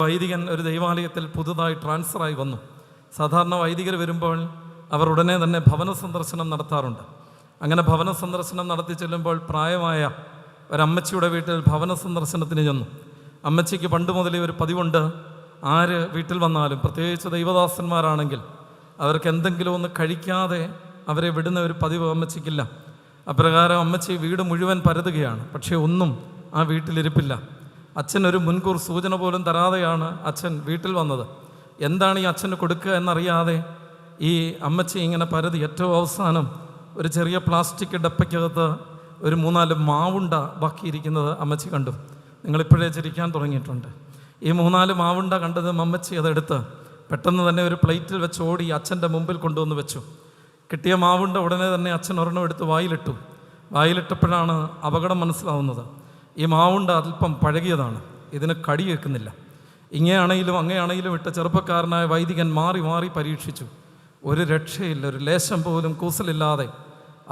വൈദികൻ ഒരു ദൈവാലയത്തിൽ പുതുതായി ട്രാൻസ്ഫറായി വന്നു. സാധാരണ വൈദികർ വരുമ്പോൾ അവർ ഉടനെ തന്നെ ഭവന സന്ദർശനം നടത്താറുണ്ട്. അങ്ങനെ ഭവന സന്ദർശനം നടത്തി ചെല്ലുമ്പോൾ പ്രായമായ ഒരമ്മച്ചിയുടെ വീട്ടിൽ ഭവന സന്ദർശനത്തിന് ചെന്നു. അമ്മച്ചിക്ക് പണ്ട് മുതലേ ഒരു പതിവുണ്ട്, ആര് വീട്ടിൽ വന്നാലും പ്രത്യേകിച്ച് ദൈവദാസന്മാരാണെങ്കിൽ അവർക്ക് എന്തെങ്കിലും ഒന്ന് കഴിക്കാതെ അവരെ വിടുന്ന ഒരു പതിവ് അമ്മച്ചിക്കില്ല. അപ്രകാരം അമ്മച്ചി വീട് മുഴുവൻ പരതുകയാണ്. പക്ഷേ ഒന്നും ആ വീട്ടിലിരിപ്പില്ല. അച്ഛൻ ഒരു മുൻകൂർ സൂചന പോലും തരാതെയാണ് അച്ഛൻ വീട്ടിൽ വന്നത്. എന്താണ് ഈ അച്ഛന് കൊടുക്കുക എന്നറിയാതെ ഈ അമ്മച്ചി ഇങ്ങനെ പരതി ഏറ്റവും അവസാനം ഒരു ചെറിയ പ്ലാസ്റ്റിക് ഡപ്പയ്ക്കകത്ത് ഒരു 3-4 മാവുണ്ട ബാക്കിയിരിക്കുന്നത് അമ്മച്ചി കണ്ടു. നിങ്ങളിപ്പോഴേ ചിരിക്കാൻ തുടങ്ങിയിട്ടുണ്ട്. ഈ 3-4 മാവുണ്ട കണ്ടതും അമ്മച്ചി അതെടുത്ത് പെട്ടെന്ന് തന്നെ ഒരു പ്ലേറ്റിൽ വെച്ച് ഓടി അച്ഛൻ്റെ മുമ്പിൽ കൊണ്ടുവന്ന് വെച്ചു. കിട്ടിയ മാവുണ്ട ഉടനെ തന്നെ അച്ഛൻ ഒരെണ്ണം എടുത്ത് വായിലിട്ടു. വായിലിട്ടപ്പോഴാണ് അപകടം മനസ്സിലാവുന്നത്. ഈ മാവുണ്ട അല്പം പഴകിയതാണ്, ഇതിന് കടി വെക്കുന്നില്ല. ഇങ്ങനെയാണെങ്കിലും അങ്ങനെയാണെങ്കിലും ഇട്ട ചെറുപ്പക്കാരനായ വൈദികൻ മാറി മാറി പരീക്ഷിച്ചു. ഒരു രക്ഷയില്ല, ഒരു ലേശം പോലും കൂസലില്ലാതെ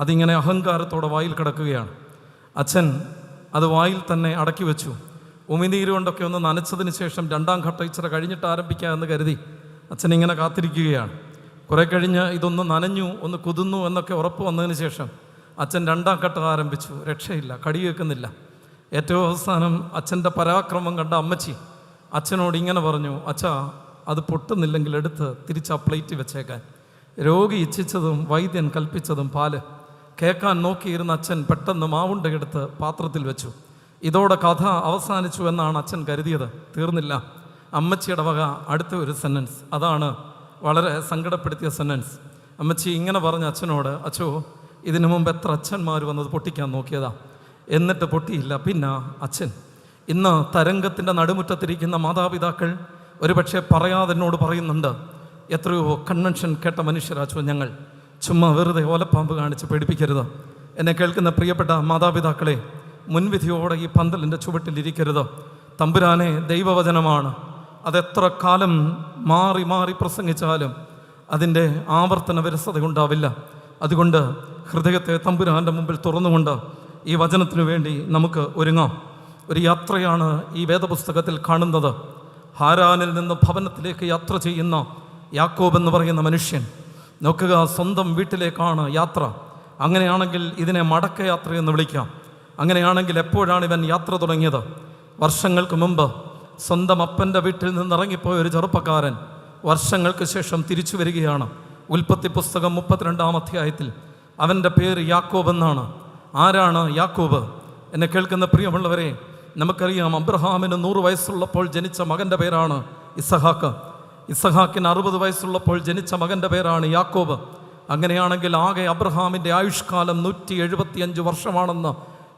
അതിങ്ങനെ അഹങ്കാരത്തോടെ വായിൽ കിടക്കുകയാണ്. അച്ഛൻ അത് വായിൽ തന്നെ അടക്കി വെച്ചു. ഉമിനീര് കൊണ്ടൊക്കെ ഒന്ന് നനച്ചതിന് ശേഷം 2ാം ഘട്ടം ഇച്ചിരി കഴിഞ്ഞിട്ട് ആരംഭിക്കുക എന്ന് കരുതി അച്ഛൻ ഇങ്ങനെ കാത്തിരിക്കുകയാണ്. കുറെ കഴിഞ്ഞ് ഇതൊന്ന് നനഞ്ഞു, ഒന്ന് കുതിർന്നു എന്നൊക്കെ ഉറപ്പ് വന്നതിന് ശേഷം അച്ഛൻ 2ാം ഘട്ടം ആരംഭിച്ചു. രക്ഷയില്ല, കടി വെക്കുന്നില്ല. ഏറ്റവും അവസാനം അച്ഛൻ്റെ പരാക്രമം കണ്ട അമ്മച്ചി അച്ഛനോട് ഇങ്ങനെ പറഞ്ഞു, അച്ഛാ അത് പൊട്ടുന്നില്ലെങ്കിൽ എടുത്ത് തിരിച്ച് ആ പ്ലേറ്റ് വെച്ചേക്കാൻ. രോഗി ഇച്ഛിച്ചതും വൈദ്യൻ കൽപ്പിച്ചതും പാല് കേൾക്കാൻ നോക്കിയിരുന്ന അച്ഛൻ പെട്ടെന്ന് മാവുണ്ടയെടുത്ത് പാത്രത്തിൽ വെച്ചു. ഇതോടെ കഥ അവസാനിച്ചു എന്നാണ് അച്ഛൻ കരുതിയത്. തീർന്നില്ല. അമ്മച്ചിയുടെ വക അടുത്ത ഒരു സെൻറ്റൻസ്, അതാണ് വളരെ സങ്കടപ്പെടുത്തിയ സെൻറ്റൻസ്. അമ്മച്ചി ഇങ്ങനെ പറഞ്ഞ അച്ഛനോട്, അച്ഛോ ഇതിനു മുമ്പ് എത്ര അച്ഛന്മാർ വന്നത് പൊട്ടിക്കാൻ നോക്കിയതാ, എന്നിട്ട് പൊട്ടിയില്ല. പിന്നെ അച്ഛൻ ഇന്ന് തരംഗത്തിൻ്റെ നടുമുറ്റത്തിരിക്കുന്ന മാതാപിതാക്കൾ ഒരുപക്ഷെ പറയാതെ എന്നോട് പറയുന്നുണ്ട്, എത്രയോ കൺവെൻഷൻ കേട്ട മനുഷ്യരാച്ചോ ഞങ്ങൾ, ചുമ്മാ വെറുതെ ഓലപ്പാമ്പ് കാണിച്ച് പേടിപ്പിക്കരുത്. എന്നെ കേൾക്കുന്ന പ്രിയപ്പെട്ട മാതാപിതാക്കളെ, മുൻവിധിയോടെ ഈ പന്തലിൻ്റെ ചുവട്ടിലിരിക്കരുത്. തമ്പുരാനെ ദൈവവചനമാണ്, അതെത്ര കാലം മാറി മാറി പ്രസംഗിച്ചാലും അതിൻ്റെ ആവർത്തന വിരസത ഉണ്ടാവില്ല. അതുകൊണ്ട് ഹൃദയത്തെ തമ്പുരാൻ്റെ മുമ്പിൽ തുറന്നുകൊണ്ട് ഈ വചനത്തിനു വേണ്ടി നമുക്ക് ഒരുങ്ങാം. ഒരു യാത്രയാണ് ഈ വേദപുസ്തകത്തിൽ കാണുന്നത്. ഹാരാനിൽ നിന്ന് ഭവനത്തിലേക്ക് യാത്ര ചെയ്യുന്ന യാക്കോബ് എന്ന് പറയുന്ന മനുഷ്യൻ. നോക്കുക, സ്വന്തം വീട്ടിലേക്കാണ് യാത്ര. അങ്ങനെയാണെങ്കിൽ ഇതിനെ മടക്കയാത്ര എന്ന് വിളിക്കാം. അങ്ങനെയാണെങ്കിൽ എപ്പോഴാണ് ഇവൻ യാത്ര തുടങ്ങിയത്? വർഷങ്ങൾക്ക് മുമ്പ് സ്വന്തം അപ്പൻ്റെ വീട്ടിൽ നിന്ന് ഇറങ്ങിപ്പോയ ഒരു ചെറുപ്പക്കാരൻ വർഷങ്ങൾക്ക് ശേഷം തിരിച്ചു വരികയാണ്. ഉൽപ്പത്തി പുസ്തകം 32-ാം അധ്യായത്തിൽ അവൻ്റെ പേര് യാക്കോബ് എന്നാണ്. ആരാണ് യാക്കോബ്? എന്നെ കേൾക്കുന്ന പ്രിയമുള്ളവരെ, നമുക്കറിയാം അബ്രഹാമിന് 100 വയസ്സുള്ളപ്പോൾ ജനിച്ച മകൻ്റെ പേരാണ് ഇസഹാക്ക്. ഇസഹാക്കിന് 60 വയസ്സുള്ളപ്പോൾ ജനിച്ച മകൻ്റെ പേരാണ് യാക്കോബ്. അങ്ങനെയാണെങ്കിൽ ആകെ അബ്രഹാമിൻ്റെ ആയുഷ്കാലം 175 വർഷമാണെന്ന്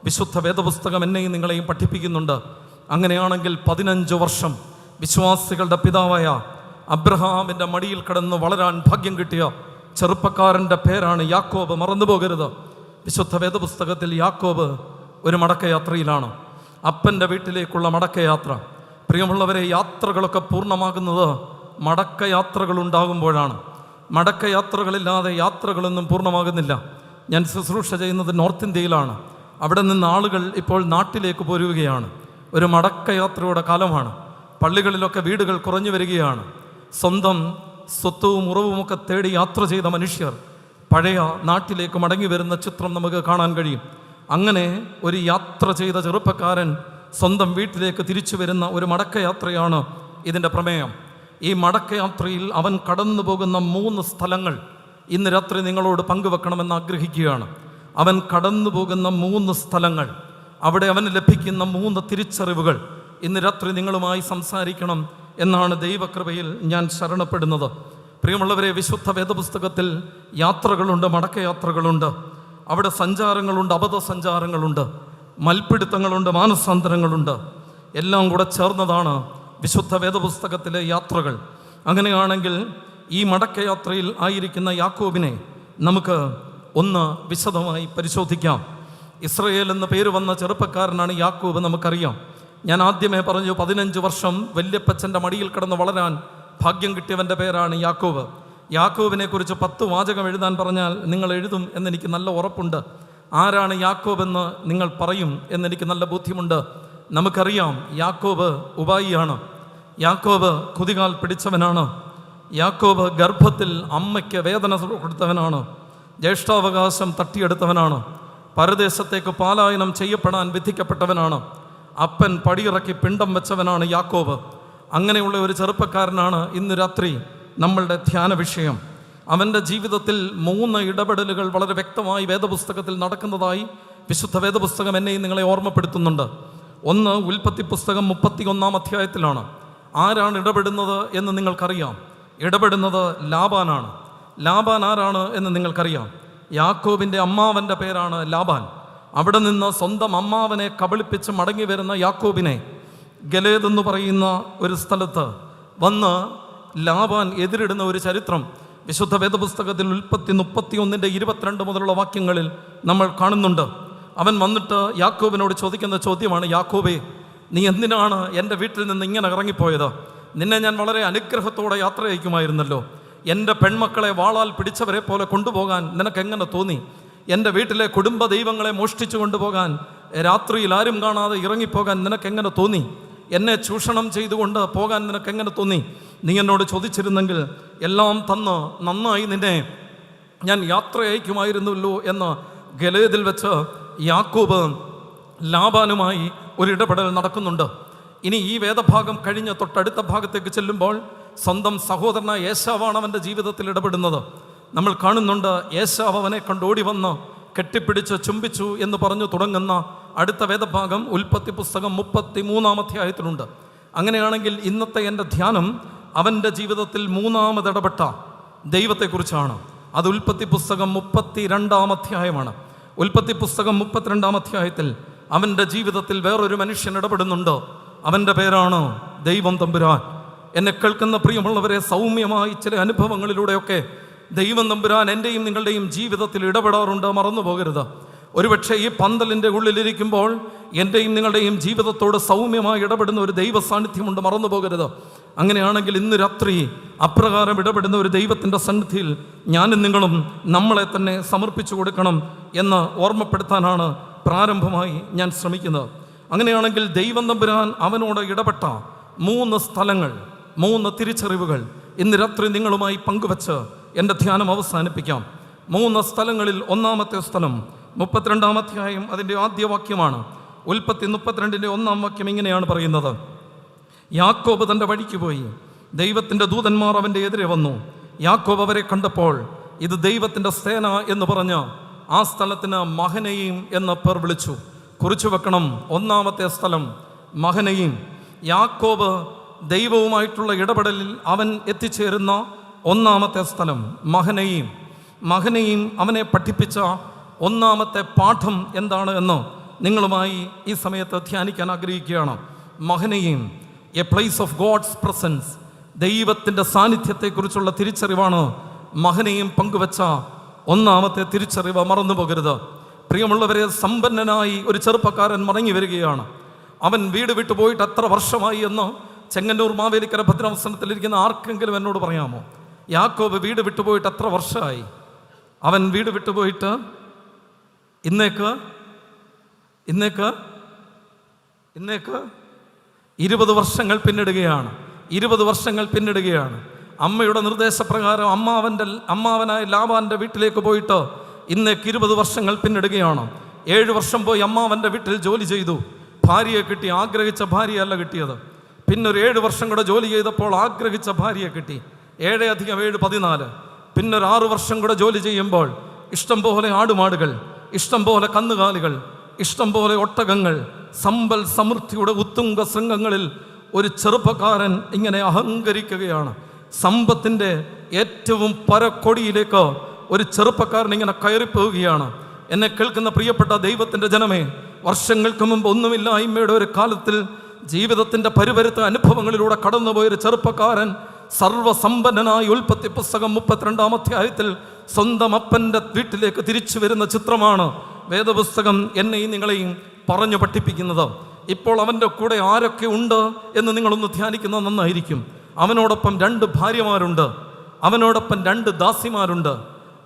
വിശുദ്ധ വേദപുസ്തകം എന്നെയും നിങ്ങളെയും പഠിപ്പിക്കുന്നുണ്ട്. അങ്ങനെയാണെങ്കിൽ 15 വർഷം വിശ്വാസികളുടെ പിതാവായ അബ്രഹാമിൻ്റെ മടിയിൽ കിടന്ന് വളരാൻ ഭാഗ്യം കിട്ടിയ ചെറുപ്പക്കാരൻ്റെ പേരാണ് യാക്കോബ്. മറന്നുപോകരുത്. വിശുദ്ധ വേദപുസ്തകത്തിൽ യാക്കോബ് ഒരു മടക്കയാത്രയിലാണ്, അപ്പൻ്റെ വീട്ടിലേക്കുള്ള മടക്കയാത്ര. പ്രിയമുള്ളവരെ, യാത്രകളൊക്കെ പൂർണ്ണമാകുന്നത് മടക്കയാത്രകളുണ്ടാകുമ്പോഴാണ്. മടക്കയാത്രകളില്ലാതെ യാത്രകളൊന്നും പൂർണ്ണമാകുന്നില്ല. ഞാൻ ശുശ്രൂഷ ചെയ്യുന്നത് നോർത്ത് ഇന്ത്യയിലാണ്. അവിടെ നിന്ന് ആളുകൾ ഇപ്പോൾ നാട്ടിലേക്ക് പോരുകയാണ്. ഒരു മടക്കയാത്രയുടെ കാലമാണ്. പള്ളികളിലൊക്കെ വീടുകൾ കുറഞ്ഞു വരികയാണ്. സ്വന്തം സ്വത്തും ഉറവുമൊക്കെ തേടി യാത്ര ചെയ്ത മനുഷ്യർ പഴയ നാട്ടിലേക്ക് മടങ്ങി വരുന്ന ചിത്രം നമുക്ക് കാണാൻ കഴിയും. അങ്ങനെ ഒരു യാത്ര ചെയ്ത ചെറുപ്പക്കാരൻ സ്വന്തം വീട്ടിലേക്ക് തിരിച്ചു വരുന്ന ഒരു മടക്കയാത്രയാണ് ഇതിൻ്റെ പ്രമേയം. ഈ മടക്കയാത്രയിൽ അവൻ കടന്നു പോകുന്ന 3 സ്ഥലങ്ങൾ ഇന്ന് രാത്രി നിങ്ങളോട് പങ്കുവെക്കണമെന്ന് ആഗ്രഹിക്കുകയാണ്. അവൻ കടന്നു പോകുന്ന 3 സ്ഥലങ്ങൾ, അവിടെ അവന് ലഭിക്കുന്ന 3 തിരിച്ചറിവുകൾ ഇന്ന് രാത്രി നിങ്ങളുമായി സംസാരിക്കണം എന്നാണ് ദൈവകൃപയിൽ ഞാൻ ശരണപ്പെടുന്നത്. പ്രിയമുള്ളവരെ, വിശുദ്ധ വേദപുസ്തകത്തിൽ യാത്രകളുണ്ട്, മടക്കയാത്രകളുണ്ട്. അവിടെ സഞ്ചാരങ്ങളുണ്ട്, അബദ്ധ സഞ്ചാരങ്ങളുണ്ട്, മൽപ്പിടുത്തങ്ങളുണ്ട്, മാനസാന്തരങ്ങളുണ്ട്. എല്ലാം കൂടെ ചേർന്നതാണ് വിശുദ്ധ വേദപുസ്തകത്തിലെ യാത്രകൾ. അങ്ങനെയാണെങ്കിൽ ഈ മടക്കയാത്രയിൽ ആയിരിക്കുന്ന യാക്കോബിനെ നമുക്ക് ഒന്ന് വിശദമായി പരിശോധിക്കാം. ഇസ്രയേൽ എന്ന പേര് വന്ന ചെറുപ്പക്കാരനാണ് യാക്കോബ്, നമുക്കറിയാം. ഞാൻ ആദ്യമേ പറഞ്ഞു, 15 വർഷം വല്യപ്പച്ചൻ്റെ മടിയിൽ കിടന്ന് വളരാൻ ഭാഗ്യം കിട്ടിയവൻ്റെ പേരാണ് യാക്കോബ്. യാക്കോബിനെ കുറിച്ച് 10 വാചകം എഴുതാൻ പറഞ്ഞാൽ നിങ്ങൾ എഴുതും എന്നെനിക്ക് നല്ല ഉറപ്പുണ്ട്. ആരാണ് യാക്കോബ് എന്ന് നിങ്ങൾ പറയും എന്നെനിക്ക് നല്ല ബോധ്യമുണ്ട്. നമുക്കറിയാം യാക്കോബ് ഉപായിയാണ്. യാക്കോബ് കുതികാൽ പിടിച്ചവനാണ്. യാക്കോബ് ഗർഭത്തിൽ അമ്മയ്ക്ക് വേദന കൊടുത്തവനാണ്. ജ്യേഷ്ഠാവകാശം തട്ടിയെടുത്തവനാണ്. പരദേശത്തേക്ക് പലായനം ചെയ്യപ്പെടാൻ വിധിക്കപ്പെട്ടവനാണ്. അപ്പൻ പടിയിറക്കി പിണ്ടം വെച്ചവനാണ് യാക്കോബ്. അങ്ങനെയുള്ള ഒരു ചെറുപ്പക്കാരനാണ് ഇന്ന് രാത്രി നമ്മളുടെ ധ്യാന വിഷയം. അവൻ്റെ ജീവിതത്തിൽ 3 ഇടപെടലുകൾ വളരെ വ്യക്തമായി വേദപുസ്തകത്തിൽ നടക്കുന്നതായി വിശുദ്ധ വേദപുസ്തകം എന്നെയും നിങ്ങളെ ഓർമ്മപ്പെടുത്തുന്നുണ്ട്. ഒന്ന് ഉൽപ്പത്തി പുസ്തകം 31-ാം അധ്യായത്തിലാണ്. ആരാണ് ഇടപെടുന്നത് എന്ന് നിങ്ങൾക്കറിയാം. ഇടപെടുന്നത് ലാബാനാണ്. ലാബാൻ ആരാണ് എന്ന് നിങ്ങൾക്കറിയാം. യാക്കോബിൻ്റെ അമ്മാവൻ്റെ പേരാണ് ലാബാൻ. അവിടെ നിന്ന് സ്വന്തം അമ്മാവനെ കബളിപ്പിച്ച് മടങ്ങി വരുന്ന യാക്കോബിനെ ഗലേദ് എന്ന് പറയുന്ന ഒരു സ്ഥലത്ത് വന്ന് ലാബാൻ എതിരിടുന്ന ഒരു ചരിത്രം വിശുദ്ധ വേദപുസ്തകത്തിൽ ഉൽപ്പത്തി 31-22 മുതലുള്ള വാക്യങ്ങളിൽ നമ്മൾ കാണുന്നുണ്ട്. അവൻ വന്നിട്ട് യാക്കോബിനോട് ചോദിക്കുന്ന ചോദ്യമാണ്, യാക്കോബേ, നീ എന്തിനാണ് എൻ്റെ വീട്ടിൽ നിന്ന് ഇങ്ങനെ ഇറങ്ങിപ്പോയത്? നിന്നെ ഞാൻ വളരെ അനുഗ്രഹത്തോടെ യാത്ര അയക്കുമായിരുന്നല്ലോ. എൻ്റെ പെൺമക്കളെ വാളാൽ പിടിച്ചവരെ പോലെ കൊണ്ടുപോകാൻ നിനക്കെങ്ങനെ തോന്നി? എൻ്റെ വീട്ടിലെ കുടുംബ ദൈവങ്ങളെ മോഷ്ടിച്ചു കൊണ്ടുപോകാൻ രാത്രിയിൽ ആരും കാണാതെ ഇറങ്ങിപ്പോകാൻ നിനക്കെങ്ങനെ തോന്നി? എന്നെ ചൂഷണം ചെയ്തുകൊണ്ട് പോകാൻ നിനക്കെങ്ങനെ തോന്നി? നീ എന്നോട് ചോദിച്ചിരുന്നെങ്കിൽ എല്ലാം തന്ന് നന്നായി നിന്നെ ഞാൻ യാത്ര അയക്കുമായിരുന്നല്ലോ എന്ന് ഗലേദിൽ വെച്ച് യാക്കോബ് ലാബാനുമായി ഒരു ഇടപെടൽ നടക്കുന്നുണ്ട്. ഇനി ഈ വേദഭാഗം കഴിഞ്ഞ് തൊട്ടടുത്ത ഭാഗത്തേക്ക് ചെല്ലുമ്പോൾ സ്വന്തം സഹോദരനായ ഏശാവാണ് അവൻ്റെ ജീവിതത്തിൽ ഇടപെടുന്നത്. നമ്മൾ കാണുന്നുണ്ട്, ഏശാവ് അവനെ കണ്ടോടി വന്ന് കെട്ടിപ്പിടിച്ച് ചുംബിച്ചു എന്ന് പറഞ്ഞു തുടങ്ങുന്ന അടുത്ത വേദഭാഗം ഉൽപ്പത്തി പുസ്തകം 33-ാം അധ്യായത്തിലുണ്ട്. അങ്ങനെയാണെങ്കിൽ ഇന്നത്തെ എൻ്റെ ധ്യാനം അവൻ്റെ ജീവിതത്തിൽ 3ാമത് ഇടപെട്ട ദൈവത്തെക്കുറിച്ചാണ്. അത് ഉൽപ്പത്തി പുസ്തകം 32-ാം അധ്യായമാണ്. ഉൽപ്പത്തി പുസ്തകം 32-ാം അധ്യായത്തിൽ അവൻ്റെ ജീവിതത്തിൽ വേറൊരു മനുഷ്യൻ ഇടപെടുന്നുണ്ട്. അവൻ്റെ പേരാണ് ദൈവം തമ്പുരാൻ. എന്നെ കേൾക്കുന്ന പ്രിയമുള്ളവരെ, സൗമ്യമായി ചില അനുഭവങ്ങളിലൂടെയൊക്കെ ദൈവം തമ്പുരാൻ എൻ്റെയും നിങ്ങളുടെയും ജീവിതത്തിൽ ഇടപെടാറുണ്ട്. മറന്നു പോകരുത്. ഒരുപക്ഷെ ഈ പന്തലിൻ്റെ ഉള്ളിലിരിക്കുമ്പോൾ എൻ്റെയും നിങ്ങളുടെയും ജീവിതത്തോട് സൗമ്യമായി ഇടപെടുന്ന ഒരു ദൈവ സാന്നിധ്യമുണ്ട്. മറന്നു പോകരുത്. അങ്ങനെയാണെങ്കിൽ ഇന്ന് രാത്രി അപ്രകാരം ഇടപെടുന്ന ഒരു ദൈവത്തിൻ്റെ സന്നിധിയിൽ ഞാനും നിങ്ങളും നമ്മളെ തന്നെ സമർപ്പിച്ചു കൊടുക്കണം എന്ന് ഓർമ്മപ്പെടുത്താനാണ് പ്രാരംഭമായി ഞാൻ ശ്രമിക്കുന്നത്. അങ്ങനെയാണെങ്കിൽ ദൈവം തമ്പുരാൻ അവനോട് ഇടപെട്ട 3 സ്ഥലങ്ങൾ, 3 തിരിച്ചറിവുകൾ ഇന്ന് രാത്രി നിങ്ങളുമായി പങ്കുവച്ച് എൻ്റെ ധ്യാനം അവസാനിപ്പിക്കാം. 3 സ്ഥലങ്ങളിൽ ഒന്നാമത്തെ സ്ഥലം 32-ാം അധ്യായം അതിൻ്റെ ആദ്യ വാക്യമാണ്. ഉൽപ്പത്തി 32-ന്റെ 1-ാം വാക്യം ഇങ്ങനെയാണ് പറയുന്നത്: യാക്കോബ് തൻ്റെ വഴിക്ക് പോയി, ദൈവത്തിൻ്റെ ദൂതന്മാർ അവൻ്റെ എതിരെ വന്നു. യാക്കോബ് അവരെ കണ്ടപ്പോൾ ഇത് ദൈവത്തിൻ്റെ സേന എന്ന് പറഞ്ഞ് ആ സ്ഥലത്തിന് മഹനയീം എന്ന പേർ വിളിച്ചു. കുറിച്ചു വെക്കണം, ഒന്നാമത്തെ സ്ഥലം മഹനയീം. യാക്കോബ് ദൈവവുമായിട്ടുള്ള ഇടപെടലിൽ അവൻ എത്തിച്ചേരുന്ന ഒന്നാമത്തെ സ്ഥലം മഹനയീം. മഹനയീം അവനെ പഠിപ്പിച്ച ഒന്നാമത്തെ പാഠം എന്താണ് എന്ന് നിങ്ങളുമായി ഈ സമയത്ത് ധ്യാനിക്കാൻ ആഗ്രഹിക്കുകയാണ്. Mahanaim, a place of God's presence. ദൈവത്തിൻ്റെ സാന്നിധ്യത്തെക്കുറിച്ചുള്ള തിരിച്ചറിവാണ് മഹനയീം പങ്കുവച്ച ഒന്നാമത്തെ തിരിച്ചറിവ്. മറന്നു പോകരുത്. പ്രിയമുള്ളവരെ, സമ്പന്നനായി ഒരു ചെറുപ്പക്കാരൻ മടങ്ങി വരികയാണ്. അവൻ വീട് വിട്ടു പോയിട്ട് എത്ര വർഷമായി എന്ന് ചെങ്ങന്നൂർ മാവേലിക്കര ഭദ്രാസനത്തിലിരിക്കുന്ന ആർക്കെങ്കിലും എന്നോട് പറയാമോ? യാക്കോബ് വീട് വിട്ടുപോയിട്ട് എത്ര വർഷമായി? അവൻ വീട് വിട്ടുപോയിട്ട് ഇന്നേക്ക് 20 വർഷങ്ങൾ പിന്നിടുകയാണ്. 20 വർഷങ്ങൾ പിന്നിടുകയാണ്. അമ്മയുടെ നിർദ്ദേശപ്രകാരം അമ്മാവനായ ലാബാൻ്റെ വീട്ടിലേക്ക് പോയിട്ട് ഇന്നേക്ക് 20 വർഷങ്ങൾ പിന്നിടുകയാണ്. 7 വർഷം പോയി അമ്മാവൻ്റെ വീട്ടിൽ ജോലി ചെയ്തു. ഭാര്യയെ കിട്ടി. ആഗ്രഹിച്ച ഭാര്യയല്ല കിട്ടിയത്. പിന്നൊരു 7 വർഷം കൂടെ ജോലി ചെയ്തപ്പോൾ ആഗ്രഹിച്ച ഭാര്യയെ കിട്ടി. 7 + 7 14. പിന്നൊരു 6 വർഷം കൂടെ ജോലി ചെയ്യുമ്പോൾ ഇഷ്ടംപോലെ ആടുമാടുകൾ, ഇഷ്ടംപോലെ കന്നുകാലികൾ, ഇഷ്ടംപോലെ ഒട്ടകങ്ങൾ, സമ്പൽ സമൃദ്ധിയുടെ ഉത്തുംഗ ശൃംഗങ്ങളിൽ ഒരു ചെറുപ്പക്കാരൻ ഇങ്ങനെ അഹങ്കരിക്കുകയാണ്. സമ്പത്തിൻ്റെ ഏറ്റവും പരക്കൊടിയിലേക്ക് ഒരു ചെറുപ്പക്കാരൻ ഇങ്ങനെ കയറിപ്പോവുകയാണ്. എന്നെ കേൾക്കുന്ന പ്രിയപ്പെട്ട ദൈവത്തിൻ്റെ ജനമേ, വർഷങ്ങൾക്ക് മുമ്പ് ഒന്നുമില്ലായ്മയുടെ ഒരു കാലത്തിൽ ജീവിതത്തിൻ്റെ പരിവരുത്ത അനുഭവങ്ങളിലൂടെ കടന്നുപോയൊരു ചെറുപ്പക്കാരൻ സർവ്വസമ്പന്നനായി ഉൽപ്പത്തി പുസ്തകം 32-ാം അധ്യായത്തിൽ സ്വന്തം അപ്പൻ്റെ വീട്ടിലേക്ക് തിരിച്ചു വരുന്ന ചിത്രമാണ് വേദപുസ്തകം എന്നെയും നിങ്ങളെയും പറഞ്ഞു പഠിപ്പിക്കുന്നത്. ഇപ്പോൾ അവൻ്റെ കൂടെ ആരൊക്കെ ഉണ്ട് എന്ന് നിങ്ങളൊന്ന് ധ്യാനിക്കുന്നത് നന്നായിരിക്കും. അവനോടൊപ്പം 2 ഭാര്യമാരുണ്ട്. അവനോടൊപ്പം 2 ദാസിമാരുണ്ട്.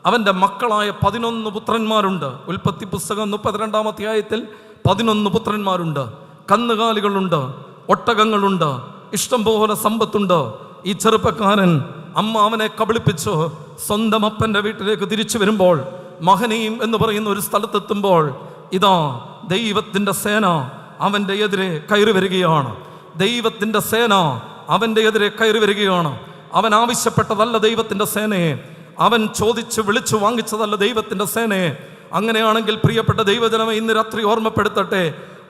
അവൻ്റെ മക്കളായ 11 പുത്രന്മാരുണ്ട്. ഉൽപ്പത്തി പുസ്തകം 32-ാം അധ്യായത്തിൽ 11 പുത്രന്മാരുണ്ട്. കന്നുകാലികളുണ്ട്, ഒട്ടകങ്ങളുണ്ട്, ഇഷ്ടം പോലെ സമ്പത്തുണ്ട്. ഈ ചെറുപ്പക്കാരൻ അമ്മാവനെ കബളിപ്പിച്ചു സ്വന്തം അപ്പൻ്റെ വീട്ടിലേക്ക് തിരിച്ചു വരുമ്പോൾ, മഹനീം എന്ന് പറയുന്ന ഒരു സ്ഥലത്തെത്തുമ്പോൾ, ഇതാ ദൈവത്തിൻ്റെ സേന അവൻ്റെ എതിരെ കയറി വരികയാണ്. ദൈവത്തിൻ്റെ സേന അവൻ്റെ എതിരെ കയറി വരികയാണ്. അവൻ ആവശ്യപ്പെട്ടതല്ല ദൈവത്തിൻ്റെ സേനയെ, അവൻ ചോദിച്ച് വിളിച്ചു വാങ്ങിച്ചതല്ല ദൈവത്തിൻ്റെ സേനയെ. അങ്ങനെയാണെങ്കിൽ പ്രിയപ്പെട്ട ദൈവജനമേ, ഇന്ന് രാത്രി ഓർമ്മപ്പെടുത്തട്ടെ,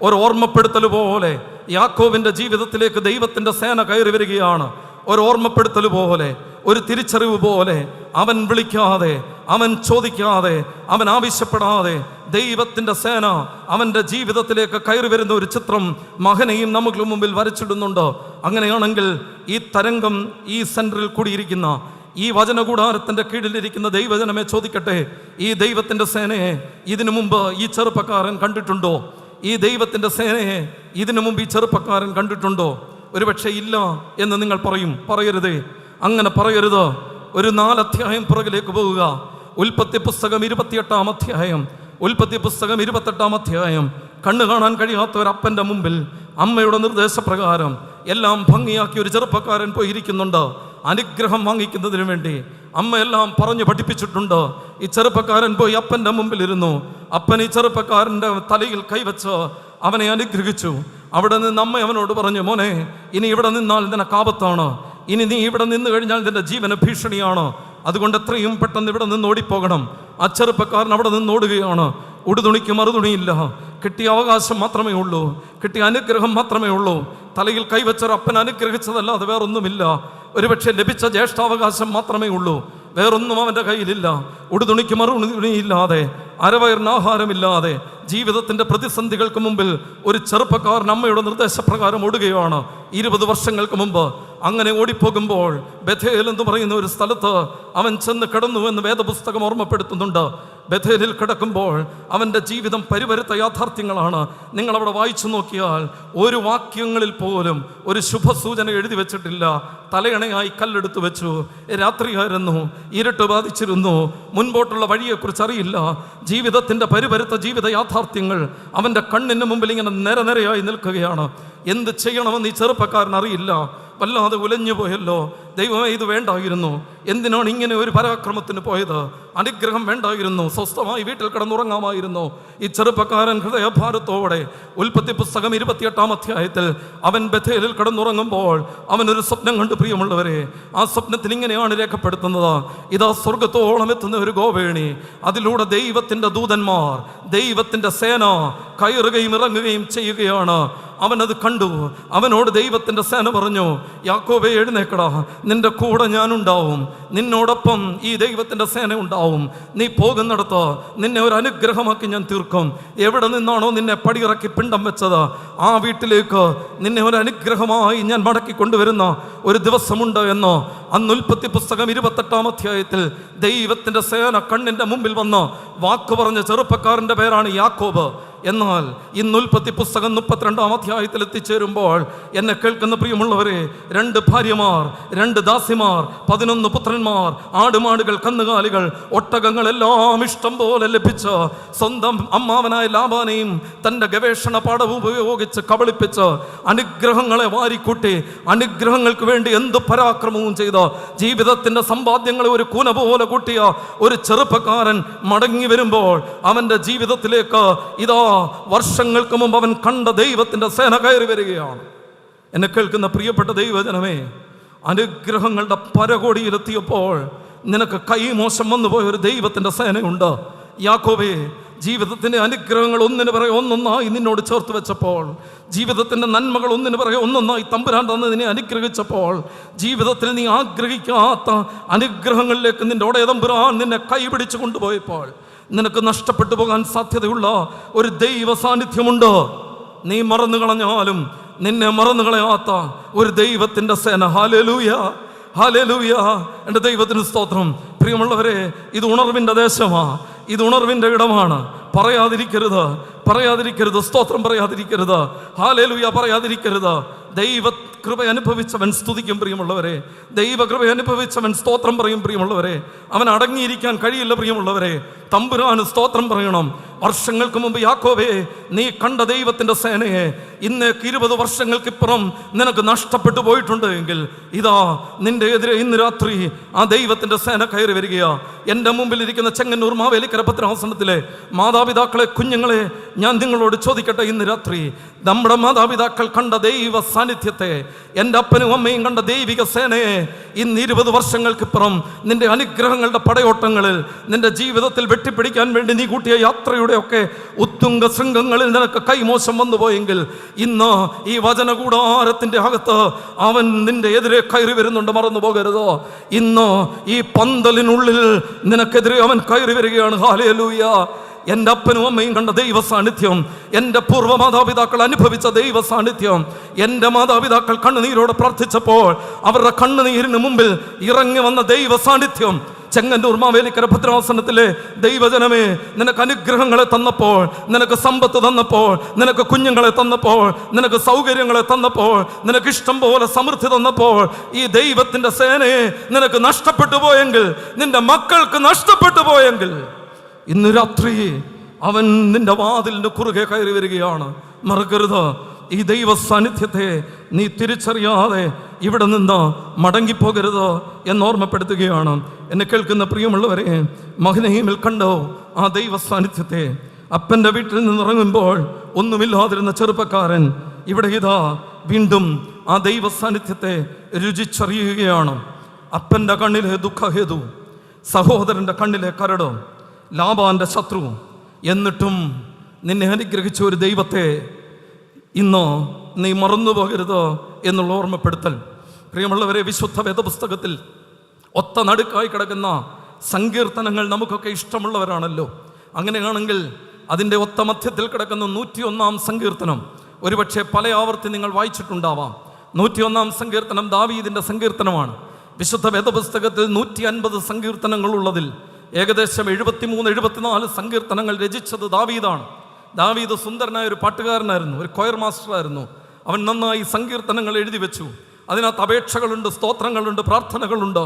ഒരു ഓർമ്മപ്പെടുത്തൽ പോലെ യാക്കോബിൻ്റെ ജീവിതത്തിലേക്ക് ദൈവത്തിൻ്റെ സേന കയറി വരികയാണ്. ഒരു ഓർമ്മപ്പെടുത്തൽ പോലെ, ഒരു തിരിച്ചറിവ് പോലെ, അവൻ വിളിക്കാതെ, അവൻ ചോദിക്കാതെ, അവൻ ആവശ്യപ്പെടാതെ ദൈവത്തിൻ്റെ സേന അവൻ്റെ ജീവിതത്തിലേക്ക് കയറി വരുന്ന ഒരു ചിത്രം മഹനെയും നമുക്ക് മുമ്പിൽ വരച്ചിടുന്നുണ്ട്. അങ്ങനെയാണെങ്കിൽ ഈ തരംഗം, ഈ സെൻറ്ററിൽ കൂടിയിരിക്കുന്ന, ഈ വചനകൂടാരത്തിൻ്റെ കീഴിലിരിക്കുന്ന ദൈവജനമേ, ചോദിക്കട്ടെ, ഈ ദൈവത്തിൻ്റെ സേനയെ ഇതിനു മുമ്പ് ഈ ചെറുപ്പക്കാരൻ കണ്ടിട്ടുണ്ടോ? ഈ ദൈവത്തിൻ്റെ സേനയെ ഇതിനു മുമ്പ് ഈ ചെറുപ്പക്കാരൻ കണ്ടിട്ടുണ്ടോ? ഒരുപക്ഷെ ഇല്ല എന്ന് നിങ്ങൾ പറയരുതേ, അങ്ങനെ പറയരുത്. ഒരു 4 അധ്യായം പുറകിലേക്ക് പോവുക. ഉൽപ്പത്തി പുസ്തകം 28-ാം അധ്യായം. ഉൽപ്പത്തി പുസ്തകം 28-ാം അധ്യായം. കണ്ണു കാണാൻ കഴിയാത്ത ഒരു അപ്പൻ്റെ മുമ്പിൽ അമ്മയുടെ നിർദ്ദേശപ്രകാരം എല്ലാം ഭംഗിയാക്കി ഒരു ചെറുപ്പക്കാരൻ പോയി ഇരിക്കുന്നുണ്ട്. അനുഗ്രഹം വാങ്ങിക്കുന്നതിന് വേണ്ടി അമ്മയെല്ലാം പറഞ്ഞു പഠിപ്പിച്ചിട്ടുണ്ട്. ഈ ചെറുപ്പക്കാരൻ പോയി അപ്പൻ്റെ മുമ്പിൽ ഇരുന്നു. അപ്പൻ ഈ ചെറുപ്പക്കാരൻ്റെ തലയിൽ കൈവച്ച് അവനെ അനുഗ്രഹിച്ചു. അവിടെ നിന്ന് അമ്മ അവനോട് പറഞ്ഞു, മോനെ, ഇനി ഇവിടെ നിന്നാൽ നിനക്ക് ആപത്താണ്. ഇനി നീ ഇവിടെ നിന്ന് കഴിഞ്ഞാൽ നിന്റെ ജീവന് ഭീഷണിയാണ്. അതുകൊണ്ട് എത്രയും പെട്ടെന്ന് ഇവിടെ നിന്ന് ഓടിപ്പോകണം. ആ ചെറുപ്പക്കാരൻ അവിടെ നിന്ന് ഓടുകയാണ്. ഉടുതുണിക്ക് മറുതുണിയില്ല. കിട്ടിയ അവകാശം മാത്രമേ ഉള്ളൂ, കിട്ടിയ അനുഗ്രഹം മാത്രമേ ഉള്ളൂ. തലയിൽ കൈവച്ചൊരു അപ്പൻ അനുഗ്രഹിച്ചതല്ല, അത് വേറൊന്നുമില്ല. ഒരുപക്ഷെ ലഭിച്ച ജ്യേഷ്ഠാവകാശം മാത്രമേ ഉള്ളൂ, വേറൊന്നും അവൻ്റെ കയ്യിലില്ല. ഉടുതുണിക്ക് മറുതുണിയില്ലാതെ, അരവയറിന് ആഹാരമില്ലാതെ, ജീവിതത്തിൻ്റെ പ്രതിസന്ധികൾക്ക് മുമ്പിൽ ഒരു ചെറുപ്പക്കാരൻ അമ്മയുടെ നിർദ്ദേശപ്രകാരം ഓടുകയാണ് 20 വർഷങ്ങൾക്ക് മുമ്പ്. അങ്ങനെ ഓടിപ്പോകുമ്പോൾ ബഥേൽ എന്ന് പറയുന്ന ഒരു സ്ഥലത്ത് അവൻ ചെന്ന് കിടന്നു എന്ന് വേദപുസ്തകം ഓർമ്മപ്പെടുത്തുന്നുണ്ട്. ബഥേലിൽ കിടക്കുമ്പോൾ അവൻ്റെ ജീവിതം പരിവരുത്ത യാഥാർത്ഥ്യങ്ങളാണ്. നിങ്ങളവിടെ വായിച്ചു നോക്കിയാൽ ഒരു വാക്യങ്ങളിൽ പോലും ഒരു ശുഭസൂചന എഴുതി വെച്ചിട്ടില്ല. തലയണയായി കല്ലെടുത്ത് വെച്ചു. രാത്രിയായിരുന്നു, ഇരുട്ട് ബാധിച്ചിരുന്നു, മുൻപോട്ടുള്ള വഴിയെക്കുറിച്ച് അറിയില്ല. ജീവിതത്തിൻ്റെ പരിവരുത്ത ജീവിത യാഥാർത്ഥ്യങ്ങൾ അവൻ്റെ കണ്ണിന് മുമ്പിൽ ഇങ്ങനെ നിരനിരയായി നിൽക്കുകയാണ്. എന്ത് ചെയ്യണമെന്ന് ഈ ചെറുപ്പക്കാരൻ അറിയില്ല. വല്ലാതെ ഉലഞ്ഞു പോയല്ലോ. ദൈവമേ, ഇത് വേണ്ടായിരുന്നു. എന്തിനാണ് ഇങ്ങനെ ഒരു പരാക്രമത്തിന് പോയത്? അനുഗ്രഹം വേണ്ടായിരുന്നു. സ്വസ്ഥമായി വീട്ടിൽ കിടന്നുറങ്ങാമായിരുന്നു. ഈ ചെറുപ്പക്കാരൻ ഹൃദയഭാരത്തോടെ ഉൽപ്പത്തി പുസ്തകം 28-ാം അധ്യായത്തിൽ അവൻ ബഥേലിൽ കിടന്നുറങ്ങുമ്പോൾ അവനൊരു സ്വപ്നം കണ്ടു. പ്രിയമുള്ളവരെ, ആ സ്വപ്നത്തിൽ ഇങ്ങനെയാണ് രേഖപ്പെടുത്തുന്നത്: ഇതാ സ്വർഗത്തോളം എത്തുന്ന ഒരു ഗോവേണി, അതിലൂടെ ദൈവത്തിൻ്റെ ദൂതന്മാർ, ദൈവത്തിൻ്റെ സേന കയറുകയും ഇറങ്ങുകയും ചെയ്യുകയാണ്. അവനത് കണ്ടു. അവനോട് ദൈവത്തിൻ്റെ സേന പറഞ്ഞു, യാക്കോബേ, എഴുന്നേക്കടാ, നിന്റെ കൂടെ ഞാനുണ്ടാവും, നിന്നോടൊപ്പം ഈ ദൈവത്തിൻ്റെ സേന ഉണ്ടാവും. നീ പോകുന്നിടത്ത് നിന്നെ ഒരു അനുഗ്രഹമാക്കി ഞാൻ തീർക്കും. എവിടെ നിന്നാണോ നിന്നെ പടിയിറക്കി പിണ്ടം വെച്ചത്, ആ വീട്ടിലേക്ക് നിന്നെ ഒരു അനുഗ്രഹമായി ഞാൻ മടക്കി കൊണ്ടുവരുന്ന ഒരു ദിവസമുണ്ട് എന്ന് അന്ന് ഉൽപ്പത്തി പുസ്തകം 28-ാം അധ്യായത്തിൽ ദൈവത്തിൻ്റെ സേന കണ്ണിൻ്റെ മുമ്പിൽ വന്ന് വാക്ക് പറഞ്ഞ ചെറുപ്പക്കാരൻ്റെ പേരാണ് യാക്കോബ്. എന്നാൽ ഇന്ന് ഉൽപ്പത്തി പുസ്തകം 32-ാം അധ്യായത്തിൽ എത്തിച്ചേരുമ്പോൾ എന്നെ കേൾക്കുന്ന പ്രിയമുള്ളവരെ, 2 ഭാര്യമാർ, 2 ദാസിമാർ, 11 പുത്രന്മാർ, ആടുമാടുകൾ, കന്നുകാലികൾ, ഒട്ടകങ്ങൾ എല്ലാം ഇഷ്ടം പോലെ ലഭിച്ച് സ്വന്തം അമ്മാവനായ ലാബാനെയും തൻ്റെ ഗവേഷണ പാഠവും ഉപയോഗിച്ച് കബളിപ്പിച്ച് അനുഗ്രഹങ്ങളെ വാരിക്കൂട്ടി അനുഗ്രഹങ്ങൾക്ക് വേണ്ടി എന്ത് പരാക്രമവും ചെയ്ത ജീവിതത്തിൻ്റെ സമ്പാദ്യങ്ങളെ ഒരു കൂന പോലെ കൂട്ടിയ ഒരു ചെറുപ്പക്കാരൻ മടങ്ങി വരുമ്പോൾ അവൻ്റെ ജീവിതത്തിലേക്ക് ഇതാ വർഷങ്ങൾക്ക് മുമ്പ് അവൻ കണ്ട ദൈവത്തിൻ്റെ സേന കയറി വരികയാണ്. എന്നെ കേൾക്കുന്ന പ്രിയപ്പെട്ട ദൈവജനമേ, അനുഗ്രഹങ്ങളുടെ പരകോടിയിലെത്തിയപ്പോൾ നിനക്ക് കൈമോശം വന്നുപോയ ഒരു ദൈവത്തിൻ്റെ സേനയുണ്ട്. യാക്കോബേ, ജീവിതത്തിൻ്റെ അനുഗ്രഹങ്ങൾ ഒന്നിന് പറയെ ഒന്നൊന്നായി നിന്നോട് ചേർത്ത് വെച്ചപ്പോൾ, ജീവിതത്തിൻ്റെ നന്മകൾ ഒന്നിന് പറയെ ഒന്നൊന്നായി തമ്പുരാൻ തന്ന് നിന്നെ അനുഗ്രഹിച്ചപ്പോൾ, ജീവിതത്തിൽ നീ ആഗ്രഹിക്കാത്ത അനുഗ്രഹങ്ങളിലേക്ക് നിന്റെ ഒടയ തമ്പുരാൻ നിന്നെ കൈപിടിച്ചു കൊണ്ടുപോയപ്പോൾ, നിനക്ക് നഷ്ടപ്പെട്ടു പോകാൻ സാധ്യതയുള്ള ഒരു ദൈവ സാന്നിധ്യമുണ്ട്. നീ മറന്നു കളഞ്ഞാലും നിന്നെ മറന്നു കളയാത്ത ഒരു ദൈവത്തിൻ്റെ സേന. Hallelujah, hallelujah. എൻ്റെ ദൈവത്തിന് സ്തോത്രം. പ്രിയമുള്ളവരെ, ഇത് ഉണർവിൻ്റെ ദേശമാണ്, ഇത് ഉണർവിൻ്റെ ഇടമാണ്. പറയാതിരിക്കരുത്. സ്തോത്രം പറയാതിരിക്കരുത്. ഹല്ലേലൂയ പറയാതിരിക്കരുത്. ദൈവ കൃപ അനുഭവിച്ചവൻ സ്തുതിക്കും പ്രിയമുള്ളവരെ. ദൈവകൃപ അനുഭവിച്ചവൻ സ്തോത്രം പറയും പ്രിയമുള്ളവരെ. അവൻ അടങ്ങിയിരിക്കാൻ കഴിയില്ല പ്രിയമുള്ളവരെ. തമ്പുരാന് സ്തോത്രം പറയണം. വർഷങ്ങൾക്ക് മുമ്പ് യാക്കോബേ, നീ കണ്ട ദൈവത്തിൻ്റെ സേനയെ ഇന്നേക്ക് 20 വർഷങ്ങൾക്കിപ്പുറം നിനക്ക് നഷ്ടപ്പെട്ടു പോയിട്ടുണ്ട് എങ്കിൽ ഇതാ നിന്റെ എതിരെ ഇന്ന് രാത്രി ആ ദൈവത്തിൻ്റെ സേന കയറി വരികയാ. എൻ്റെ മുമ്പിലിരിക്കുന്ന ചെങ്ങന്നൂർ മാവേലിക്കര ഭദ്രാസനത്തിലെ മാതാപിതാക്കളെ, കുഞ്ഞുങ്ങളെ, ഞാൻ നിങ്ങളോട് ചോദിക്കട്ടെ, ഇന്ന് രാത്രി നമ്മുടെ മാതാപിതാക്കൾ കണ്ട ദൈവ സാന്നിധ്യത്തെ, എൻ്റെ അപ്പനും അമ്മയും കണ്ട ദൈവിക സേനയെ ഇന്ന് 20 വർഷങ്ങൾക്കിപ്പുറം നിന്റെ അനുഗ്രഹങ്ങളുടെ പടയോട്ടങ്ങളിൽ നിന്റെ ജീവിതത്തിൽ വെട്ടിപ്പിടിക്കാൻ വേണ്ടി നീ കൂട്ടിയ യാത്രയുടെ ഒക്കെ ഉത്തുംഗ ശൃംഗങ്ങളിൽ നിനക്ക് കൈമോശം വന്നുപോയെങ്കിൽ ഇന്ന് ഈ വചനകൂടാരത്തിൻ്റെ അകത്ത് അവൻ നിന്റെ എതിരെ കയറി വരുന്നുണ്ട്. മറന്നു പോകരുതോ. ഇന്ന് ഈ പന്തലിനുള്ളിൽ നിനക്കെതിരെ അവൻ കയറി വരികയാണ്. ഹല്ലേലൂയ. എൻ്റെ അപ്പനും അമ്മയും കണ്ട ദൈവ സാന്നിധ്യം, എൻ്റെ പൂർവ്വ മാതാപിതാക്കൾ അനുഭവിച്ച ദൈവ സാന്നിധ്യം, എൻ്റെ മാതാപിതാക്കൾ കണ്ണുനീരോടെ പ്രാർത്ഥിച്ചപ്പോൾ അവരുടെ കണ്ണുനീരിന് മുമ്പിൽ ഇറങ്ങി വന്ന ദൈവ സാന്നിധ്യം, ചെങ്ങന്നൂർ മാവേലിക്കര ഭദ്രാസനത്തിലെ ദൈവജനമേ, നിനക്ക് അനുഗ്രഹങ്ങളെ തന്നപ്പോൾ, നിനക്ക് സമ്പത്ത് തന്നപ്പോൾ, നിനക്ക് കുഞ്ഞുങ്ങളെ തന്നപ്പോൾ, നിനക്ക് സൗകര്യങ്ങളെ തന്നപ്പോൾ, നിനക്ക് ഇഷ്ടം പോലെ സമൃദ്ധി തന്നപ്പോൾ, ഈ ദൈവത്തിൻ്റെ സേനയെ നിനക്ക് നഷ്ടപ്പെട്ടു പോയെങ്കിൽ, നിന്റെ മക്കൾക്ക് നഷ്ടപ്പെട്ടു പോയെങ്കിൽ, ഇന്ന് രാത്രി അവൻ നിന്റെ വാതിലിന് കുറുകെ കയറി വരികയാണ്. മറക്കരുത്. ഈ ദൈവ സാന്നിധ്യത്തെ നീ തിരിച്ചറിയാതെ ഇവിടെ നിന്ന് മടങ്ങിപ്പോകരുത് എന്നോർമ്മപ്പെടുത്തുകയാണ്. എന്നെ കേൾക്കുന്ന പ്രിയമുള്ളവരെ, മഹനയീമിൽ കണ്ടോ ആ ദൈവ സാന്നിധ്യത്തെ? അപ്പൻ്റെ വീട്ടിൽ നിന്നിറങ്ങുമ്പോൾ ഒന്നുമില്ലാതിരുന്ന ചെറുപ്പക്കാരൻ ഇവിടെ ഇതാ വീണ്ടും ആ ദൈവ സാന്നിധ്യത്തെ രുചിച്ചറിയുകയാണ്. അപ്പൻ്റെ കണ്ണിലെ ദുഃഖഹേതു, സഹോദരൻ്റെ കണ്ണിലെ കരട്, ലാബാന്റെ ശത്രു, എന്നിട്ടും നിന്നെ അനുഗ്രഹിച്ച ഒരു ദൈവത്തെ ഇന്ന് നീ മറന്നുപോകരുത് എന്നുള്ള ഓർമ്മപ്പെടുത്തൽ. പ്രിയമുള്ളവരെ, വിശുദ്ധ വേദപുസ്തകത്തിൽ ഒത്ത നടുക്കായി കിടക്കുന്ന സങ്കീർത്തനങ്ങൾ നമുക്കൊക്കെ ഇഷ്ടമുള്ളവരാണല്ലോ. അങ്ങനെയാണെങ്കിൽ അതിൻ്റെ ഒത്ത മധ്യത്തിൽ കിടക്കുന്ന 101 സങ്കീർത്തനം ഒരുപക്ഷെ പല ആവർത്തി നിങ്ങൾ വായിച്ചിട്ടുണ്ടാവാം. 101 സങ്കീർത്തനം ദാവീദിൻ്റെ സങ്കീർത്തനമാണ്. വിശുദ്ധ വേദപുസ്തകത്തിൽ 150 സങ്കീർത്തനങ്ങളുള്ളതിൽ ഏകദേശം 73-74 സങ്കീർത്തനങ്ങൾ രചിച്ചത് ദാവീദാണ്. ദാവീദ് സുന്ദരനായ ഒരു പാട്ടുകാരനായിരുന്നു, ഒരു കൊയർ മാസ്റ്ററായിരുന്നു. അവൻ നന്നായി സങ്കീർത്തനങ്ങൾ എഴുതി വെച്ചു. അതിനകത്ത് അപേക്ഷകളുണ്ട്, സ്തോത്രങ്ങളുണ്ട്, പ്രാർത്ഥനകളുണ്ട്.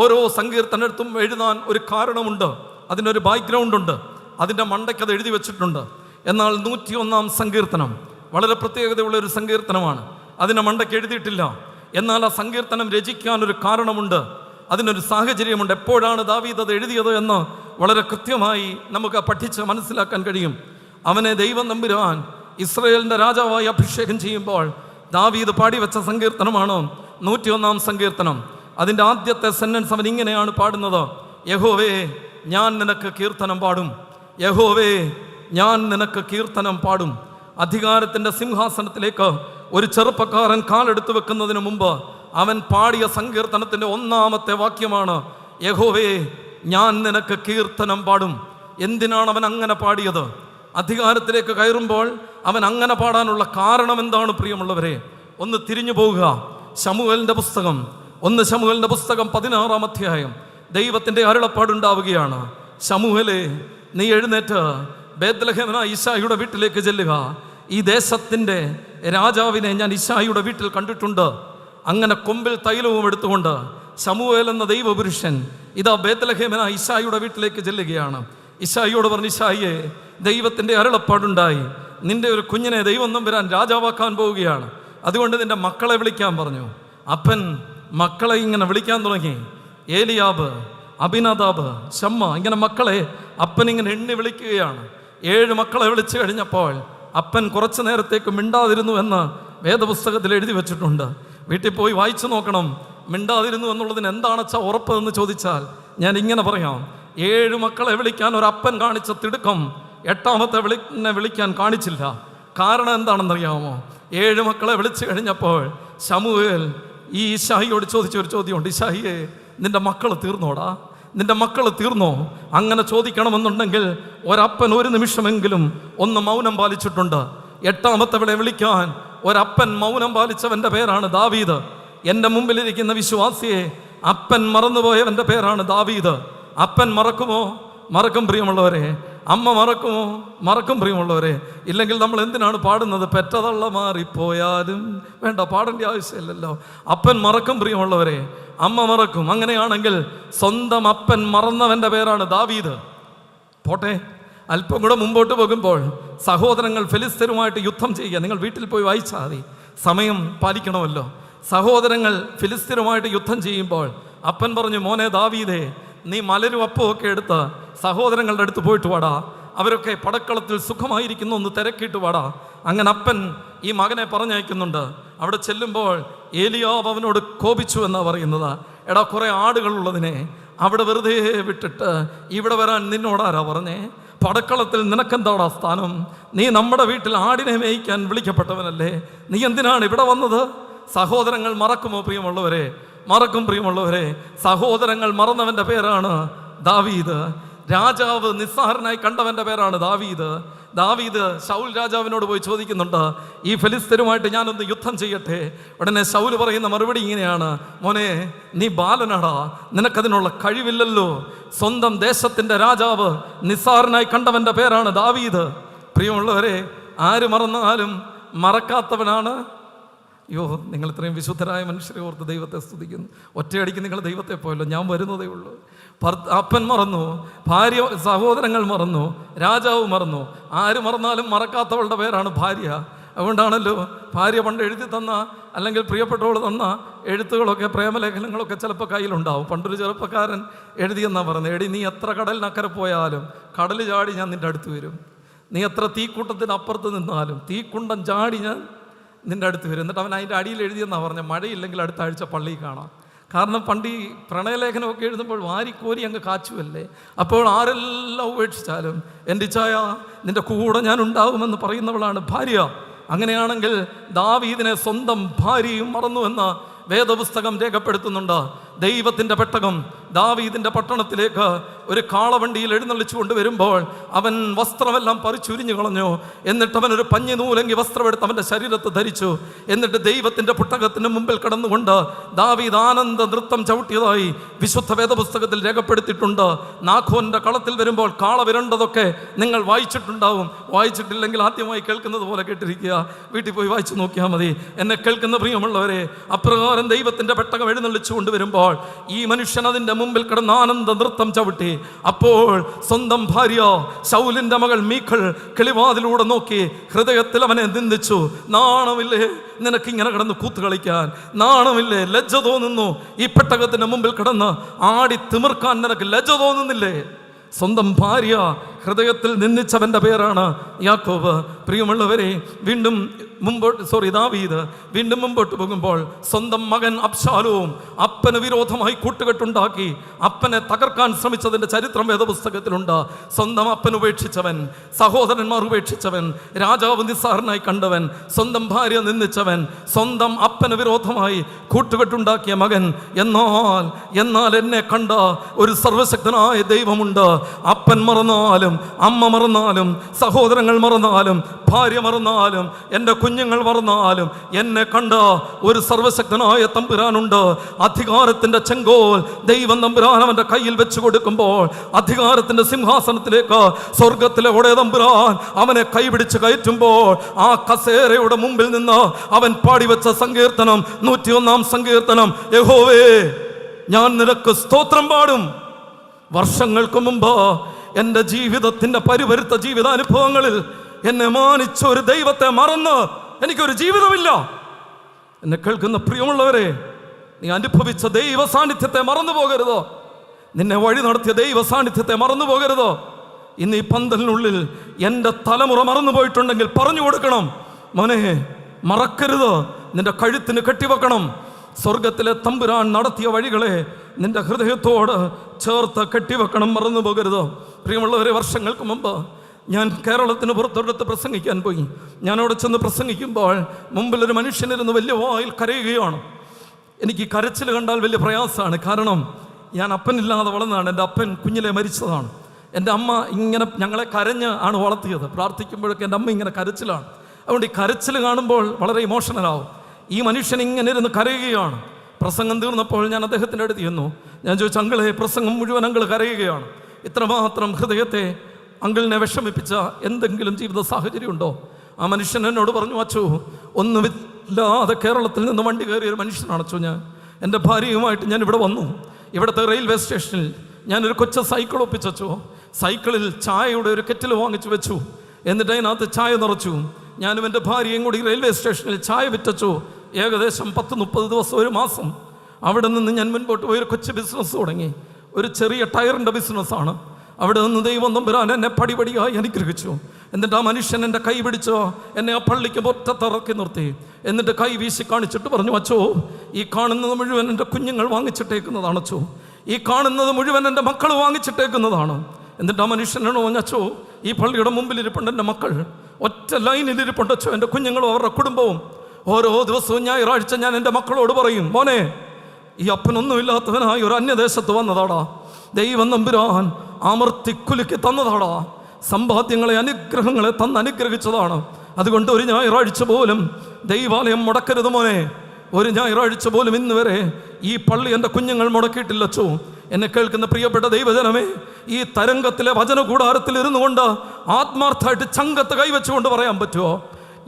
ഓരോ സങ്കീർത്തനത്തും എഴുതാൻ ഒരു കാരണമുണ്ട്, അതിനൊരു ബാക്ക്ഗ്രൗണ്ട് ഉണ്ട്, അതിൻ്റെ മണ്ടയ്ക്ക് അത് എഴുതി വെച്ചിട്ടുണ്ട്. എന്നാൽ 101 സങ്കീർത്തനം വളരെ പ്രത്യേകതയുള്ള ഒരു സങ്കീർത്തനമാണ്. അതിൻ്റെ മണ്ടയ്ക്ക് എഴുതിയിട്ടില്ല. എന്നാൽ ആ സങ്കീർത്തനം രചിക്കാനൊരു കാരണമുണ്ട്, അതിനൊരു സാഹചര്യമുണ്ട്. എപ്പോഴാണ് ദാവീദ് അത് എഴുതിയത് എന്ന് വളരെ കൃത്യമായി നമുക്ക് പഠിച്ച് മനസ്സിലാക്കാൻ കഴിയും. അവനെ ദൈവം തമ്പുരാൻ ഇസ്രായേലിൻ്റെ രാജാവായി അഭിഷേകം ചെയ്യുമ്പോൾ ദാവീദ് പാടിവെച്ച സങ്കീർത്തനമാണ് 101 സങ്കീർത്തനം. അതിൻ്റെ ആദ്യത്തെ സെന്റൻസ് അവൻ ഇങ്ങനെയാണ് പാടുന്നത്: യഹോവേ, ഞാൻ നിനക്ക് കീർത്തനം പാടും. യഹോവേ, ഞാൻ നിനക്ക് കീർത്തനം പാടും. അധികാരത്തിൻ്റെ സിംഹാസനത്തിലേക്ക് ഒരു ചെറുപ്പക്കാരൻ കാലെടുത്ത് വെക്കുന്നതിന് മുമ്പ് അവൻ പാടിയ സങ്കീർത്തനത്തിൻ്റെ ഒന്നാമത്തെ വാക്യമാണ് യഹോവേ, ഞാൻ നിനക്ക് കീർത്തനം പാടും. എന്തിനാണ് അവൻ അങ്ങനെ പാടിയത്? അധികാരത്തിലേക്ക് കയറുമ്പോൾ അവൻ അങ്ങനെ പാടാനുള്ള കാരണം എന്താണ് പ്രിയമുള്ളവരെ? ഒന്ന് തിരിഞ്ഞു പോവുക. ശമൂവേലിൻ്റെ പുസ്തകം 1 ശമൂവേലിൻ്റെ പുസ്തകം 16-ാം അധ്യായം ദൈവത്തിൻ്റെ അരുളപ്പാടുണ്ടാവുകയാണ്. ശമൂവേലേ, നീ എഴുന്നേറ്റ് ബേത്ലഹേമിനായ ഇശായിയുടെ വീട്ടിലേക്ക് ചെല്ലുക. ഈ ദേശത്തിൻ്റെ രാജാവിനെ ഞാൻ ഇശായിയുടെ വീട്ടിൽ കണ്ടിട്ടുണ്ട്. അങ്ങനെ കൊമ്പിൽ തൈലവും എടുത്തുകൊണ്ട് ശമൂവേൽ എന്ന ദൈവപുരുഷൻ ഇതാ ബേത്ലഹേമിനായ ഇശായിയുടെ വീട്ടിലേക്ക് ചെല്ലുകയാണ്. ഇശായിയോട് പറഞ്ഞു, ഇശായിയെ, ദൈവത്തിൻ്റെ അരുളപ്പാടുണ്ടായി, നിന്റെ ഒരു കുഞ്ഞിനെ ദൈവം തമ്പുരാൻ രാജാവാക്കാൻ പോവുകയാണ്. അതുകൊണ്ട് നിന്റെ മക്കളെ വിളിക്കാൻ പറഞ്ഞു. അപ്പൻ മക്കളെ ഇങ്ങനെ വിളിക്കാൻ തുടങ്ങി. ഏലിയാബ്, അബിനദാബ്, ശമ്മ, ഇങ്ങനെ മക്കളെ അപ്പൻ ഇങ്ങനെ എണ്ണി വിളിക്കുകയാണ്. 7 മക്കളെ വിളിച്ചു കഴിഞ്ഞപ്പോൾ അപ്പൻ കുറച്ചു നേരത്തേക്ക് മിണ്ടാതിരുന്നു എന്ന് വേദപുസ്തകത്തിൽ എഴുതി വെച്ചിട്ടുണ്ട്. വീട്ടിൽ പോയി വായിച്ചു നോക്കണം. മിണ്ടാതിരുന്നു എന്നുള്ളതിന് എന്താണെച്ചാ ഉറപ്പ് എന്ന് ചോദിച്ചാൽ ഞാൻ ഇങ്ങനെ പറയാം: 7 മക്കളെ വിളിക്കാൻ ഒരു അപ്പൻ കാണിച്ച തിടുക്കം 8ാമത്തെ വിളിക്കാൻ കാണിച്ചില്ല. കാരണം എന്താണെന്നറിയാമോ? 7 മക്കളെ വിളിച്ചു കഴിഞ്ഞപ്പോൾ ശമൂവേൽ ഈ ഇശായിയോട് ചോദിച്ചൊരു ചോദ്യമുണ്ട്: ഇശായിയെ, നിന്റെ മക്കൾ തീർന്നോടാ? നിന്റെ മക്കൾ തീർന്നോ? അങ്ങനെ ചോദിക്കണമെന്നുണ്ടെങ്കിൽ ഒരപ്പൻ ഒരു നിമിഷമെങ്കിലും ഒന്ന് മൗനം പാലിച്ചിട്ടുണ്ട്. 8ാമത്തെ വിളിക്കാൻ ഒരപ്പൻ മൗനം പാലിച്ചവൻ്റെ പേരാണ് ദാവീദ്. എൻ്റെ മുമ്പിലിരിക്കുന്ന വിശ്വാസിയെ, അപ്പൻ മറന്നുപോയവൻ്റെ പേരാണ് ദാവീദ്. അപ്പൻ മറക്കുമോ? മറക്കും പ്രിയമുള്ളവരെ. അമ്മ മറക്കുമോ? മറക്കും പ്രിയമുള്ളവരെ. ഇല്ലെങ്കിൽ നമ്മൾ എന്തിനാണ് പാടുന്നത്? പെറ്റതള്ള മാറിപ്പോയാലും വേണ്ട, പാടേണ്ട ആവശ്യമില്ലല്ലോ. അപ്പൻ മറക്കും പ്രിയമുള്ളവരെ, അമ്മ മറക്കും. അങ്ങനെയാണെങ്കിൽ സ്വന്തം അപ്പൻ മറന്നവൻ്റെ പേരാണ് ദാവീദ്. പോട്ടെ, അല്പം കൂടെ മുമ്പോട്ട് പോകുമ്പോൾ സഹോദരങ്ങൾ ഫിലിസ്തീനുമായിട്ട് യുദ്ധം ചെയ്യുക. നിങ്ങൾ വീട്ടിൽ പോയി വായിച്ചാൽ മതി, സമയം പാലിക്കണമല്ലോ. സഹോദരങ്ങൾ ഫിലിസ്തീനുമായിട്ട് യുദ്ധം ചെയ്യുമ്പോൾ അപ്പൻ പറഞ്ഞു, മോനെ ദാവീദേ, നീ മലരും അപ്പമൊക്കെ എടുത്ത് സഹോദരങ്ങളുടെ അടുത്ത് പോയിട്ട് വാടാ, അവരൊക്കെ പടക്കളത്തിൽ സുഖമായിരിക്കുന്നു ഒന്ന് തിരക്കിയിട്ട് വാടാ. അങ്ങനെ അപ്പൻ ഈ മകനെ പറഞ്ഞയക്കുന്നുണ്ട്. അവിടെ ചെല്ലുമ്പോൾ ഏലിയാവ് അവനോട് കോപിച്ചു എന്നാണ് പറയുന്നത്. എടാ, കുറേ ആടുകളുള്ളതിനെ അവിടെ വെറുതെ വിട്ടിട്ട് ഇവിടെ വരാൻ നിന്നോടാരാ പറഞ്ഞേ? പടക്കളത്തിൽ നിനക്കെന്താടാ സ്ഥാനം? നീ നമ്മുടെ വീട്ടിൽ ആടിനെ മേയ്ക്കാൻ വിളിക്കപ്പെട്ടവനല്ലേ? നീ എന്തിനാണ് ഇവിടെ വന്നത്? സഹോദരങ്ങൾ മറക്കുമോ പ്രിയമുള്ളവരെ? മറക്കും പ്രിയമുള്ളവരെ. സഹോദരങ്ങൾ മറന്നവൻ്റെ പേരാണ് ദാവീദ്. രാജാവ് നിസ്സാരനായി കണ്ടവൻ്റെ പേരാണ് ദാവീദ്. ദാവീദ് ശൗൽ രാജാവിനോട് പോയി ചോദിക്കുന്നുണ്ട്, ഈ ഫിലിസ്തീനുമായിട്ട് ഞാനൊന്ന് യുദ്ധം ചെയ്യട്ടെ. ഉടനെ ശൗൽ പറയുന്ന മറുപടി ഇങ്ങനെയാണ്, മോനെ നീ ബാലനാടാ, നിനക്കതിനുള്ള കഴിവില്ലല്ലോ. സ്വന്തം ദേശത്തിൻ്റെ രാജാവ് നിസ്സാരനായി കണ്ടവൻ്റെ പേരാണ് ദാവീദ്. പ്രിയമുള്ളവരെ, ആര് മറന്നാലും മറക്കാത്തവനാണ്. അയ്യോ, നിങ്ങൾ ഇത്രയും വിശുദ്ധരായ മനുഷ്യരെ ഓർത്ത് ദൈവത്തെ സ്തുതിക്കുന്നു. ഒറ്റയടിക്ക് നിങ്ങൾ ദൈവത്തെ പോയല്ലോ, ഞാൻ വരുന്നതേ ഉള്ളൂ. അപ്പൻ മറന്നു, ഭാര്യ സഹോദരങ്ങൾ മറന്നു, രാജാവ് മറന്നു. ആര് മറന്നാലും മറക്കാത്തവളുടെ പേരാണ് ഭാര്യ. അതുകൊണ്ടാണല്ലോ ഭാര്യ പണ്ട് എഴുതി തന്ന, അല്ലെങ്കിൽ പ്രിയപ്പെട്ടവൾ തന്ന എഴുത്തുകളൊക്കെ, പ്രേമലേഖനങ്ങളൊക്കെ ചിലപ്പോൾ കയ്യിലുണ്ടാവും. പണ്ടൊരു ചെറുപ്പക്കാരൻ എഴുതിയെന്നാണ് പറഞ്ഞത്, എടി നീ എത്ര കടലിനക്കരെ പോയാലും കടൽ ചാടി ഞാൻ നിൻ്റെ അടുത്ത് വരും. നീ എത്ര തീക്കൂട്ടത്തിന് അപ്പുറത്ത് നിന്നാലും തീക്കുണ്ടം ചാടി ഞാൻ നിൻ്റെ അടുത്ത് വരും. എന്നിട്ട് അവൻ അതിൻ്റെ അടിയിൽ എഴുതിയെന്നാണ് പറഞ്ഞത്, മഴയില്ലെങ്കിൽ അടുത്ത ആഴ്ച പള്ളിയിൽ കാണാം. കാരണം പണ്ട് ഈ പ്രണയലേഖനമൊക്കെ എഴുതുമ്പോൾ വാരിക്കോരി അങ്ങ് കാച്ചുവല്ലേ. അപ്പോൾ ആരെല്ലാം ഉപേക്ഷിച്ചാലും എൻ്റെ ഇച്ഛായ നിൻ്റെ കൂടെ ഞാൻ ഉണ്ടാകുമെന്ന് പറയുന്നവളാണ് ഭാര്യ. അങ്ങനെയാണെങ്കിൽ ദാവീദിനെ സ്വന്തം ഭാര്യയും മറന്നുവെന്ന് വേദപുസ്തകം രേഖപ്പെടുത്തുന്നുണ്ട്. ദൈവത്തിൻ്റെ പെട്ടകം ദാവീദിൻ്റെ പട്ടണത്തിലേക്ക് ഒരു കാളവണ്ടിയിൽ എഴുന്നള്ളിച്ചു കൊണ്ടുവരുമ്പോൾ അവൻ വസ്ത്രമെല്ലാം പറിച്ചുരിഞ്ഞു കളഞ്ഞു. എന്നിട്ട് അവൻ ഒരു പഞ്ഞി നൂലെങ്കി വസ്ത്രമെടുത്ത് അവൻ്റെ ശരീരത്ത് ധരിച്ചു. എന്നിട്ട് ദൈവത്തിൻ്റെ പുസ്തകത്തിന് മുമ്പിൽ കടന്നുകൊണ്ട് ദാവീദ് ആനന്ദ നൃത്തം ചവിട്ടിയതായി വിശുദ്ധ വേദപുസ്തകത്തിൽ രേഖപ്പെടുത്തിയിട്ടുണ്ട്. നാഖോന്റെ കളത്തിൽ വരുമ്പോൾ കാള വിരണ്ടതൊക്കെ നിങ്ങൾ വായിച്ചിട്ടുണ്ടാവും. വായിച്ചിട്ടില്ലെങ്കിൽ ആദ്യമായി കേൾക്കുന്നത് പോലെ കേട്ടിരിക്കുക. വീട്ടിൽ പോയി വായിച്ചു നോക്കിയാൽ മതി. എന്നെ കേൾക്കുന്ന പ്രിയമുള്ളവരെ, അപ്രകാരം ദൈവത്തിൻ്റെ പെട്ടകം എഴുന്നള്ളിച്ചു കൊണ്ടുവരുമ്പോൾ ഈ മനുഷ്യൻ അതിൻ്റെ മുമ്പിൽ കിടന്ന് ആനന്ദ നൃത്തം ചവിട്ടി. അപ്പോൾ സ്വന്തം ഭാര്യ ശൗലിൻ്റെ മകൾ മീഖൾ കിളിവാതിലൂടെ നോക്കി ഹൃദയത്തിൽ അവനെ നിന്ദിച്ചു. നാണമില്ലേ നിനക്കിങ്ങനെ കിടന്ന് കൂത്ത് കളിക്കാൻ? നാണമില്ലേ? ലജ്ജ തോന്നുന്നു? ഈ പെട്ടകത്തിൻ്റെ മുമ്പിൽ കിടന്ന് ആടി തിമിർക്കാൻ നിനക്ക് ലജ്ജ തോന്നുന്നില്ലേ? സ്വന്തം ഭാര്യ ഹൃദയത്തിൽ നിന്ദിച്ചവൻ്റെ പേരാണ് യാക്കോബ്. പ്രിയമുള്ളവരെ, വീണ്ടും ദാവീദ് വീണ്ടും മുമ്പോട്ട് പോകുമ്പോൾ സ്വന്തം മകൻ അബ്ശാലോം അപ്പന് വിരോധമായി കൂട്ടുകെട്ടുണ്ടാക്കി അപ്പനെ തകർക്കാൻ ശ്രമിച്ചതിൻ്റെ ചരിത്രം വേദപുസ്തകത്തിലുണ്ട്. സ്വന്തം അപ്പൻ ഉപേക്ഷിച്ചവൻ, സഹോദരന്മാർ ഉപേക്ഷിച്ചവൻ, രാജാവ് നിസ്സാരനായി കണ്ടവൻ, സ്വന്തം ഭാര്യ നിന്ദിച്ചവൻ, സ്വന്തം അപ്പന് വിരോധമായി കൂട്ടുകെട്ടുണ്ടാക്കിയ മകൻ. എന്നാൽ എന്നെ കണ്ട ഒരു സർവശക്തനായ ദൈവമുണ്ട്. അപ്പൻ മറന്നാലും, അമ്മ മറന്നാലും, സഹോദരങ്ങൾ മറന്നാലും, ഭാര്യ മറന്നാലും, എൻ്റെ കുഞ്ഞുങ്ങൾ മറന്നാലും, എന്നെ കണ്ട ഒരു സർവശക്തനായ തമ്പുരാനുണ്ട്. അധികാരത്തിൻ്റെ ചെങ്കോൽ ദൈവം തമ്പുരാൻ അവൻ്റെ കയ്യിൽ വെച്ചു കൊടുക്കുമ്പോൾ അധികാരത്തിൻ്റെ സിംഹാസനത്തിലേക്ക് സ്വർഗത്തിലെ ഒടേ തമ്പുരാൻ അവനെ കൈപിടിച്ച് കയറ്റുമ്പോൾ ആ കസേരയുടെ മുമ്പിൽ നിന്ന് അവൻ പാടിവെച്ച സങ്കീർത്തനം 101 സങ്കീർത്തനം, യഹോവേ ഞാൻ നിനക്ക് സ്തോത്രം പാടും. വർഷങ്ങൾക്ക് മുമ്പ് എൻ്റെ ജീവിതത്തിൻ്റെ പരിവരുത്ത ജീവിതാനുഭവങ്ങളിൽ എന്നെ മാനിച്ച ഒരു ദൈവത്തെ മറന്ന് എനിക്കൊരു ജീവിതമില്ല. എന്നെ കേൾക്കുന്ന പ്രിയമുള്ളവരെ, നീ അനുഭവിച്ച ദൈവ സാന്നിധ്യത്തെ മറന്നു പോകരുതോ. നിന്നെ വഴി നടത്തിയ ദൈവ സാന്നിധ്യത്തെ മറന്നു പോകരുതോ. ഇന്ന് ഈ പന്തലിനുള്ളിൽ എൻ്റെ തലമുറ മറന്നു പോയിട്ടുണ്ടെങ്കിൽ പറഞ്ഞു കൊടുക്കണം, മോനെ മറക്കരുത്, നിന്റെ കഴുത്തിന് കെട്ടിവെക്കണം. സ്വർഗത്തിലെ തമ്പുരാൻ നടത്തിയ വഴികളെ നിന്റെ ഹൃദയത്തോട് ചേർത്ത് കെട്ടിവെക്കണം, മറന്നു പോകരുത്. പ്രിയമുള്ളവരെ, വർഷങ്ങൾക്ക് മുമ്പ് ഞാൻ കേരളത്തിന് പുറത്തൊരിടത്ത് പ്രസംഗിക്കാൻ പോയി. ഞാനവിടെ ചെന്ന് പ്രസംഗിക്കുമ്പോൾ മുമ്പിലൊരു മനുഷ്യനിരുന്ന് വലിയ വായിൽ കരയുകയാണ്. എനിക്ക് കരച്ചിൽ കണ്ടാൽ വലിയ പ്രയാസമാണ്. കാരണം ഞാൻ അപ്പനില്ലാതെ വളർന്നതാണ്. എൻ്റെ അപ്പൻ കുഞ്ഞിലെ മരിച്ചതാണ്. എൻ്റെ അമ്മ ഇങ്ങനെ ഞങ്ങളെ കരഞ്ഞ് ആണ് വളർത്തിയത്. പ്രാർത്ഥിക്കുമ്പോഴൊക്കെ എൻ്റെ അമ്മ ഇങ്ങനെ കരച്ചിലാണ്. അതുകൊണ്ട് ഈ കരച്ചിൽ കാണുമ്പോൾ വളരെ ഇമോഷണലാവും. ഈ മനുഷ്യൻ ഇങ്ങനെ ഇരുന്ന് കരയുകയാണ്. പ്രസംഗം തീർന്നപ്പോൾ ഞാൻ അദ്ദേഹത്തിൻ്റെ അടുത്ത് ചെന്നു. ഞാൻ ചോദിച്ചു, അങ്കിളെ പ്രസംഗം മുഴുവൻ അങ്കിൾ കരയുകയാണ്. ഇത്രമാത്രം ഹൃദയത്തെ അങ്കിളിനെ വിഷമിപ്പിച്ച എന്തെങ്കിലും ജീവിത സാഹചര്യം ഉണ്ടോ? ആ മനുഷ്യൻ എന്നോട് പറഞ്ഞു, അച്ചോ ഒന്നുമില്ലാതെ കേരളത്തിൽ നിന്ന് വണ്ടി കയറിയൊരു മനുഷ്യനാണ് അച്ചോ ഞാൻ. എൻ്റെ ഭാര്യയുമായിട്ട് ഞാൻ ഇവിടെ വന്നു. ഇവിടുത്തെ റെയിൽവേ സ്റ്റേഷനിൽ ഞാനൊരു കൊച്ച സൈക്കിൾ ഒപ്പിച്ചോ. സൈക്കിളിൽ ചായയുടെ ഒരു കെറ്റിൽ വാങ്ങിച്ചു വെച്ചു. എന്നിട്ട് അതിനകത്ത് ചായ നിറച്ചു. ഞാനും എൻ്റെ ഭാര്യയും കൂടി റെയിൽവേ സ്റ്റേഷനിൽ ചായ വിറ്റച്ചു. ഏകദേശം 10-30 ദിവസം, ഒരു മാസം. അവിടെ നിന്ന് ഞാൻ മുൻപോട്ട് പോയി ഒരു കൊച്ചു ബിസിനസ് തുടങ്ങി. ഒരു ചെറിയ ടയറിൻ്റെ ബിസിനസ്സാണ്. അവിടെ നിന്ന് ദൈവം തമ്പുരാൻ എന്നെ പടിപടിയായി അനുഗ്രഹിച്ചു. എന്നിട്ട് ആ മനുഷ്യൻ എൻ്റെ കൈ പിടിച്ചോ എന്നെ ആ പള്ളിക്ക് പൊറ്റത്തിറക്കി നിർത്തി. എന്നിട്ട് കൈ വീശി കാണിച്ചിട്ട് പറഞ്ഞു, അച്ചോ ഈ കാണുന്നത് മുഴുവൻ എൻ്റെ കുഞ്ഞുങ്ങൾ വാങ്ങിച്ചിട്ടേക്കുന്നതാണ് അച്ചോ, ഈ കാണുന്നത് മുഴുവൻ എൻ്റെ മക്കൾ വാങ്ങിച്ചിട്ടേക്കുന്നതാണ്. എന്നിട്ട് ആ മനുഷ്യനാണോ അച്ചോ ഈ പള്ളിയുടെ മുമ്പിൽ ഇരിപ്പുണ്ട് എൻ്റെ മക്കൾ, ഒറ്റ ലൈനിൽ ഇരിപ്പുണ്ട് അച്ചോ, എൻ്റെ കുഞ്ഞുങ്ങളും അവരുടെ കുടുംബവും. ഓരോ ദിവസവും ഞായറാഴ്ച ഞാൻ എൻ്റെ മക്കളോട് പറയും, മോനെ ഈ അപ്പനൊന്നുമില്ലാത്തവനായി ഒരു അന്യദേശത്ത് വന്നതാടാ, ദൈവം നമ്പുരാൻ അമർത്തിക്കുലുക്കി തന്നതാടാ, സമ്പാദ്യങ്ങളെ അനുഗ്രഹങ്ങളെ തന്ന് അനുഗ്രഹിച്ചതാണ്. അതുകൊണ്ട് ഒരു ഞായറാഴ്ച പോലും ദൈവാലയം മുടക്കരുത് മോനെ. ഒരു ഞായറാഴ്ച പോലും ഇന്ന് വരെ ഈ പള്ളി എൻ്റെ കുഞ്ഞുങ്ങൾ മുടക്കിയിട്ടില്ലച്ചോ. എന്നെ കേൾക്കുന്ന പ്രിയപ്പെട്ട ദൈവജനമേ, ഈ തരംഗത്തിലെ വചന കൂടാരത്തിൽ ഇരുന്നു കൊണ്ട് ആത്മാർത്ഥമായിട്ട് ചങ്കത്ത് കൈവച്ചുകൊണ്ട് പറയാൻ പറ്റുമോ,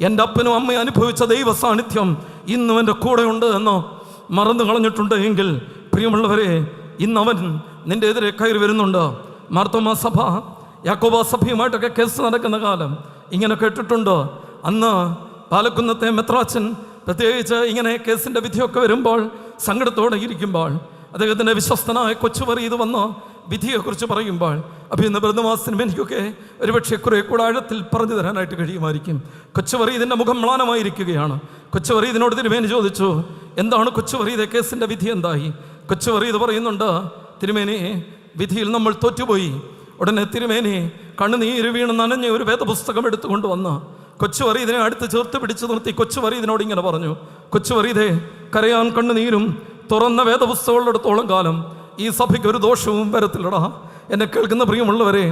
എൻ്റെ അപ്പനും അമ്മയും അനുഭവിച്ച ദൈവ സാന്നിധ്യം ഇന്നും എൻ്റെ കൂടെ ഉണ്ട് എന്ന് മറന്നു കളഞ്ഞിട്ടുണ്ട് എങ്കിൽ, പ്രിയമുള്ളവരെ, ഇന്നവൻ നിൻ്റെ എതിരെ കയറി വരുന്നുണ്ട്. മാർത്തോമാ സഭ, യാക്കോബ സഭയുമായിട്ടൊക്കെ കേസ് നടക്കുന്ന കാലം ഇങ്ങനെ കേട്ടിട്ടുണ്ട്. അന്ന് പാലക്കുന്നത്തെ മെത്രാച്ചൻ പ്രത്യേകിച്ച് ഇങ്ങനെ കേസിൻ്റെ വിധിയൊക്കെ വരുമ്പോൾ സങ്കടത്തോടെ ഇരിക്കുമ്പോൾ അദ്ദേഹത്തിൻ്റെ വിശ്വസ്തനായ കൊച്ചുവറി ഇത് വന്ന് വിധിയെക്കുറിച്ച് പറയുമ്പോൾ, അപ്പോൾ ഇന്ന് ബൃന്ദവാസിനും എനിക്കൊക്കെ ഒരുപക്ഷെ കുറെ കൂടെ ആഴത്തിൽ പറഞ്ഞു തരാനായിട്ട് കഴിയുമായിരിക്കും. കൊച്ചുവറി ഇതിൻ്റെ മുഖം മ്ലാനമായിരിക്കുകയാണ്. കൊച്ചുവറി ഇതിനോട് തിരുമേനി ചോദിച്ചു, എന്താണ് കൊച്ചുവറി ഇത് കേസിൻ്റെ വിധി എന്തായി? കൊച്ചുവറി ഇത് പറയുന്നുണ്ട്, തിരുമേനി വിധിയിൽ നമ്മൾ തോറ്റുപോയി. ഉടനെ തിരുമേനി കണ്ണുനീര് വീണ് നനഞ്ഞ ഒരു വേദപുസ്തകം എടുത്തുകൊണ്ട് വന്ന് കൊച്ചുവറി ഇതിനെ അടുത്ത് ചേർത്ത് പിടിച്ചു നിർത്തി കൊച്ചുവറി ഇതിനോട് ഇങ്ങനെ പറഞ്ഞു, കൊച്ചുവറി ഇതേ കരയാൻ കണ്ണുനീരും തുറന്ന വേദപുസ്തകമുള്ളിടത്തോളം കാലം ഈ സഭയ്ക്ക് ഒരു ദോഷവും വരത്തില്ലടാ. എന്നെ കേൾക്കുന്ന പ്രിയമുള്ളവരെ,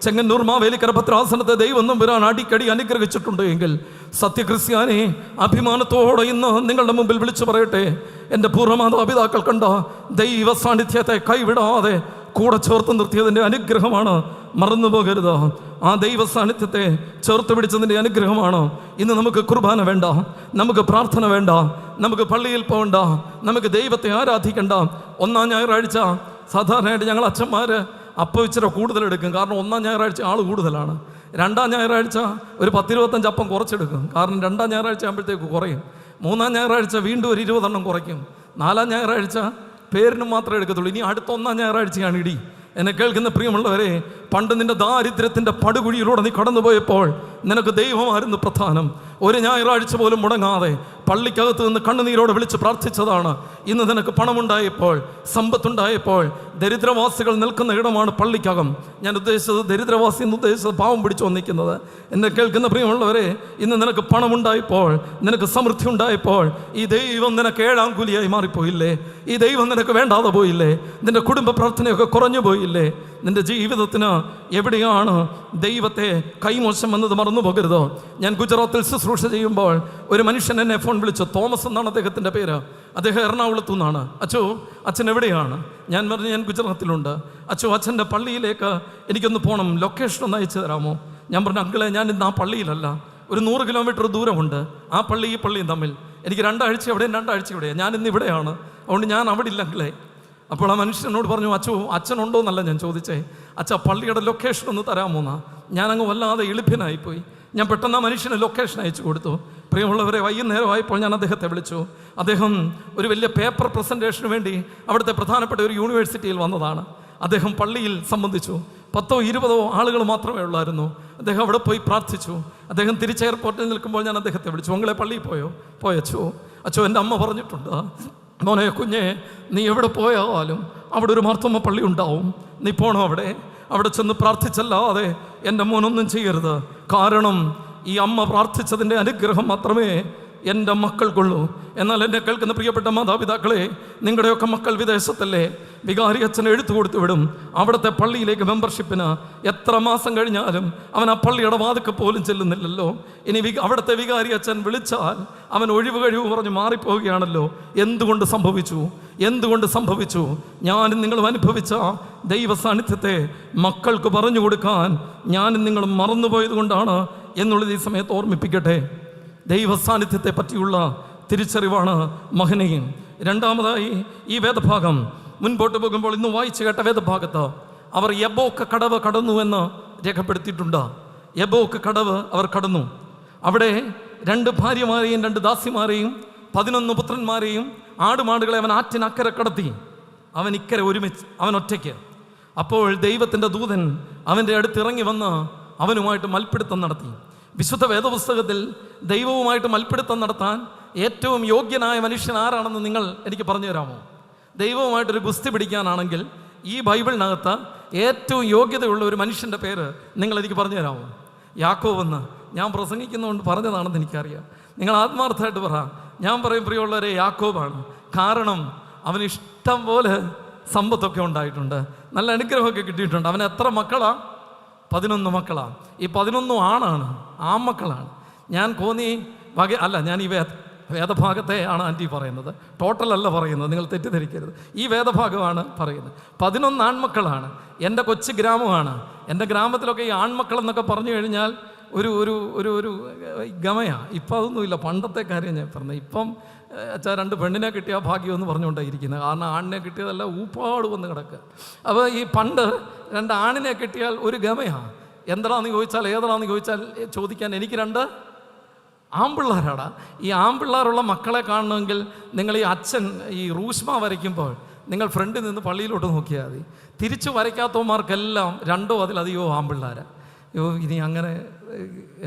ചെങ്ങന്നൂർ മാവേലിക്കര ഭദ്രാസനത്തെ ദൈവം നമ്പുരാൻ അടിക്കടി അനുഗ്രഹിച്ചിട്ടുണ്ട് എങ്കിൽ സത്യക്രിസ്ത്യാനി അഭിമാനത്തോടെ ഇന്ന് നിങ്ങളുടെ മുമ്പിൽ വിളിച്ചു പറയട്ടെ, എൻ്റെ പൂർവ്വമാതാപിതാക്കൾ കണ്ട ദൈവ സാന്നിധ്യത്തെ കൈവിടാതെ കൂടെ ചേർത്ത് നിർത്തിയതിൻ്റെ അനുഗ്രഹമാണ്, മറന്നു പോകരുത്. ആ ദൈവ സാന്നിധ്യത്തെ ചേർത്ത് പിടിച്ചതിൻ്റെ അനുഗ്രഹമാണ്. ഇന്ന് നമുക്ക് കുർബാന വേണ്ട, നമുക്ക് പ്രാർത്ഥന വേണ്ട, നമുക്ക് പള്ളിയിൽ പോകണ്ട, നമുക്ക് ദൈവത്തെ ആരാധിക്കണ്ട. ഒന്നാം ഞായറാഴ്ച സാധാരണയായിട്ട് ഞങ്ങൾ അച്ഛന്മാർ അപ്പം ഇച്ചിരി കൂടുതലെടുക്കും, കാരണം ഒന്നാം ഞായറാഴ്ച ആൾ കൂടുതലാണ്. രണ്ടാം ഞായറാഴ്ച ഒരു 10-25 അപ്പം കുറച്ചെടുക്കും, കാരണം രണ്ടാം ഞായറാഴ്ച ആകുമ്പോഴത്തേക്ക് കുറയും. മൂന്നാം ഞായറാഴ്ച വീണ്ടും ഒരു 20 എണ്ണം കുറയ്ക്കും. നാലാം ഞായറാഴ്ച പേരിനും മാത്രമേ എടുക്കത്തുള്ളൂ. ഇനി അടുത്ത ഒന്നാം ഞായറാഴ്ചയാണ് ഇടി. എന്നെ കേൾക്കുന്ന പ്രിയമുള്ളവരെ, പണ്ട് നിന്റെ ദാരിദ്ര്യത്തിൻ്റെ പടുകുഴിയിലൂടെ നീ കടന്നുപോയപ്പോൾ നിനക്ക് ദൈവമായിരുന്നു പ്രധാനം. ഒരു ഞായറാഴ്ച പോലും മുടങ്ങാതെ പള്ളിക്കകത്ത് നിന്ന് കണ്ണുനീരോടെ വിളിച്ച് പ്രാർത്ഥിച്ചതാണ്. ഇന്ന് നിനക്ക് പണമുണ്ടായപ്പോൾ, സമ്പത്തുണ്ടായപ്പോൾ, ദരിദ്രവാസികൾ നിൽക്കുന്ന ഇടമാണ് പള്ളിക്കകം. ഞാൻ ഉദ്ദേശിച്ചത് ദരിദ്രവാസി എന്ന് ഉദ്ദേശിച്ചത് പാവം പിടിച്ചു വന്നിരിക്കുന്നത്. എന്നെ കേൾക്കുന്ന പ്രിയമുള്ളവരെ, ഇന്ന് നിനക്ക് പണമുണ്ടായപ്പോൾ, നിനക്ക് സമൃദ്ധി ഉണ്ടായപ്പോൾ ഈ ദൈവം നിനക്ക് 7-ാം കൂലിയായി മാറിപ്പോയില്ലേ? ഈ ദൈവം നിനക്ക് വേണ്ടാതെ പോയില്ലേ? നിന്റെ കുടുംബ പ്രാർത്ഥനയൊക്കെ കുറഞ്ഞു പോയില്ലേ? നിന്റെ ജീവിതത്തിന് എവിടെയാണ് ദൈവത്തെ കൈമോശം വന്നത് മറന്നു പോകരുതോ. ഞാൻ ഗുജറാത്തിൽ ശുശ്രൂഷ ചെയ്യുമ്പോൾ ഒരു മനുഷ്യൻ എന്നെ ഫോൺ വിളിച്ചു. തോമസ് എന്നാണ് അദ്ദേഹത്തിൻ്റെ പേര്. അദ്ദേഹം എറണാകുളത്തു നിന്നാണ്. അച്ചോ അച്ഛൻ എവിടെയാണ്? ഞാൻ പറഞ്ഞു ഞാൻ ഗുജറാത്തിലുണ്ട്. അച്ചോ അച്ഛൻ്റെ പള്ളിയിലേക്ക് എനിക്കൊന്ന് പോകണം, ലൊക്കേഷൻ ഒന്ന് അയച്ചു തരാമോ? ഞാൻ പറഞ്ഞു അങ്കിളെ, ഞാൻ ഇന്ന് ആ പള്ളിയിലല്ല, ഒരു 100 കിലോമീറ്റർ ദൂരമുണ്ട് ആ പള്ളി ഈ പള്ളിയും തമ്മിൽ. എനിക്ക് 2 ആഴ്ച എവിടെയും 2 ആഴ്ച എവിടെയാണ്, ഞാൻ ഇന്ന് ഇവിടെയാണ്, അതുകൊണ്ട് ഞാൻ അവിടെ ഇല്ല അങ്കിളെ. അപ്പോൾ ആ മനുഷ്യനോട് പറഞ്ഞു, അച്ഛനുണ്ടോ എന്നല്ല ഞാൻ ചോദിച്ചേ, അച്ഛാ പള്ളിയുടെ ലൊക്കേഷൻ ഒന്ന് തരാമോന്നാ. ഞാനങ്ങ് വല്ലാതെ എളുപ്പനായിപ്പോയി. ഞാൻ പെട്ടെന്ന് ആ മനുഷ്യന് ലൊക്കേഷൻ അയച്ചു കൊടുത്തു. പ്രിയമുള്ളവരെ, വൈകുന്നേരമായപ്പോൾ ഞാൻ അദ്ദേഹത്തെ വിളിച്ചു. അദ്ദേഹം ഒരു വലിയ പേപ്പർ പ്രസൻറ്റേഷന് വേണ്ടി അവിടുത്തെ പ്രധാനപ്പെട്ട ഒരു യൂണിവേഴ്സിറ്റിയിൽ വന്നതാണ്. അദ്ദേഹം പള്ളിയിൽ സംബന്ധിച്ചു. 10-20 ആളുകൾ മാത്രമേ ഉള്ളായിരുന്നു. അദ്ദേഹം അവിടെ പോയി പ്രാർത്ഥിച്ചു. അദ്ദേഹം തിരിച്ച് എയർപോർട്ടിൽ നിൽക്കുമ്പോൾ ഞാൻ അദ്ദേഹത്തെ വിളിച്ചു. മകളെ പള്ളിയിൽ പോയച്ചോ? അച്ചോ എൻ്റെ അമ്മ പറഞ്ഞിട്ടുണ്ട്, മോനെ കുഞ്ഞെ, നീ എവിടെ പോയാലും അവിടെ ഒരു മാർത്തോമ പള്ളി ഉണ്ടാവും, നീ പോണോ അവിടെ ചെന്ന് പ്രാർത്ഥിച്ചല്ലാതെ എൻ്റെ മോനൊന്നും ചെയ്യരുത്. കാരണം ഈ അമ്മ പ്രാർത്ഥിച്ചതിൻ്റെ അനുഗ്രഹം മാത്രമേ എൻ്റെ മക്കൾക്കുള്ളൂ. എന്നാൽ എന്നെ കേൾക്കുന്ന പ്രിയപ്പെട്ട മാതാപിതാക്കളെ, നിങ്ങളുടെയൊക്കെ മക്കൾ വിദേശത്തല്ലേ? വികാരി അച്ഛൻ എഴുത്തു കൊടുത്തു വിടും. അവിടുത്തെ പള്ളിയിലേക്ക് മെമ്പർഷിപ്പിന് എത്ര മാസം കഴിഞ്ഞാലും അവൻ ആ പള്ളിയുടെ വാതിക്ക് പോലും ചെല്ലുന്നില്ലല്ലോ. ഇനി അവിടുത്തെ വികാരി അച്ഛൻ വിളിച്ചാൽ അവൻ ഒഴിവ് കഴിവ് പറഞ്ഞ് മാറിപ്പോവുകയാണല്ലോ. എന്തുകൊണ്ട് സംഭവിച്ചു? ഞാനും നിങ്ങളും അനുഭവിച്ച ദൈവ സാന്നിധ്യത്തെ മക്കൾക്ക് പറഞ്ഞു കൊടുക്കാൻ ഞാനും നിങ്ങളും മറന്നുപോയത് കൊണ്ടാണ് എന്നുള്ളത് ഈ സമയത്ത് ഓർമ്മിപ്പിക്കട്ടെ. ദൈവ സാന്നിധ്യത്തെ പറ്റിയുള്ള തിരിച്ചറിവാണ് മഹനീയം. രണ്ടാമതായി, ഈ വേദഭാഗം മുൻപോട്ട് പോകുമ്പോൾ ഇന്ന് വായിച്ചു കേട്ട വേദഭാഗത്ത് അവർ യബ്ബോക്ക് കടവ് കടന്നു എന്ന് രേഖപ്പെടുത്തിയിട്ടുണ്ട്. യബ്ബോക്ക് കടവ് അവർ കടന്നു. അവിടെ 2 ഭാര്യമാരെയും 2 ദാസിമാരെയും 11 പുത്രന്മാരെയും ആടുമാടുകളെ അവൻ ആറ്റിനക്കരെ കടത്തി. അവൻ ഇക്കരെ ഒരുമിച്ച്, അവൻ ഒറ്റയ്ക്ക്. അപ്പോൾ ദൈവത്തിൻ്റെ ദൂതൻ അവൻ്റെ അടുത്ത് ഇറങ്ങി വന്ന് അവനുമായിട്ട് മൽപ്പിടുത്തം നടത്തി. വിശുദ്ധ വേദപുസ്തകത്തിൽ ദൈവവുമായിട്ട് മൽപ്പിടുത്തം നടത്താൻ ഏറ്റവും യോഗ്യനായ മനുഷ്യൻ ആരാണെന്ന് നിങ്ങൾ എനിക്ക് പറഞ്ഞു തരാമോ? ദൈവവുമായിട്ടൊരു ഗുസ്തി പിടിക്കാനാണെങ്കിൽ ഈ ബൈബിളിനകത്ത് ഏറ്റവും യോഗ്യതയുള്ള ഒരു മനുഷ്യൻ്റെ പേര് നിങ്ങൾ എനിക്ക് പറഞ്ഞു തരാമോ? യാക്കോബെന്ന്. ഞാൻ പ്രസംഗിക്കുന്നതുകൊണ്ട് പറഞ്ഞതാണെന്ന് എനിക്കറിയാം. നിങ്ങൾ ആത്മാർത്ഥമായിട്ട് പറ. ഞാൻ പറയും, പ്രിയമുള്ളവരെ, യാക്കോബാണ്. കാരണം അവന് ഇഷ്ടം പോലെ സമ്പത്തൊക്കെ ഉണ്ടായിട്ടുണ്ട്, നല്ല അനുഗ്രഹമൊക്കെ കിട്ടിയിട്ടുണ്ട്. അവന് എത്ര മക്കളാണ്? 11 മക്കളാണ്. ഈ 11 ആണാണ്, ആൺമക്കളാണ്. ഞാൻ ഞാൻ ഈ വേദഭാഗത്തെ ആണ് ആൻറ്റി പറയുന്നത്, ടോട്ടലല്ല പറയുന്നത്, നിങ്ങൾ തെറ്റിദ്ധരിക്കരുത്. ഈ വേദഭാഗമാണ് പറയുന്നത്. 11 ആൺമക്കളാണ്. എൻ്റെ കൊച്ചു ഗ്രാമമാണ്. എൻ്റെ ഗ്രാമത്തിലൊക്കെ ഈ ആൺമക്കൾ എന്നൊക്കെ പറഞ്ഞു കഴിഞ്ഞാൽ ഒരു ഒരു ഒരു ഒരു ഗമയാണ്. ഇപ്പം അതൊന്നുമില്ല. പണ്ടത്തെ കാര്യം ഞാൻ പറഞ്ഞത്. ഇപ്പം 2 പെണ്ണിനെ കിട്ടിയ ഭാഗ്യമെന്ന് പറഞ്ഞുകൊണ്ടേയിരിക്കുന്നത്. കാരണം ആണിനെ കിട്ടിയതല്ല, ഊപ്പാട് വന്ന് കിടക്കുക. അപ്പോൾ ഈ പണ്ട് 2 ആണിനെ കിട്ടിയാൽ ഒരു ഗമയാണ്. ഏതാണെന്ന് ചോദിച്ചാൽ ചോദിക്കാൻ എനിക്ക് 2 ആൺപിള്ളേരാടാ. ഈ ആൺപിള്ളേരുള്ള മക്കളെ കാണണമെങ്കിൽ നിങ്ങൾ ഈ അച്ഛൻ ഈ റൂഷ്മ വരയ്ക്കുമ്പോൾ നിങ്ങൾ ഫ്രണ്ടിൽ നിന്ന് പള്ളിയിലോട്ട് നോക്കിയാൽ മതി. തിരിച്ചു വരയ്ക്കാത്തവന്മാർക്കെല്ലാം 2 അതിലധികമോ ആൺപിള്ളേരാണ്. ഇനി അങ്ങനെ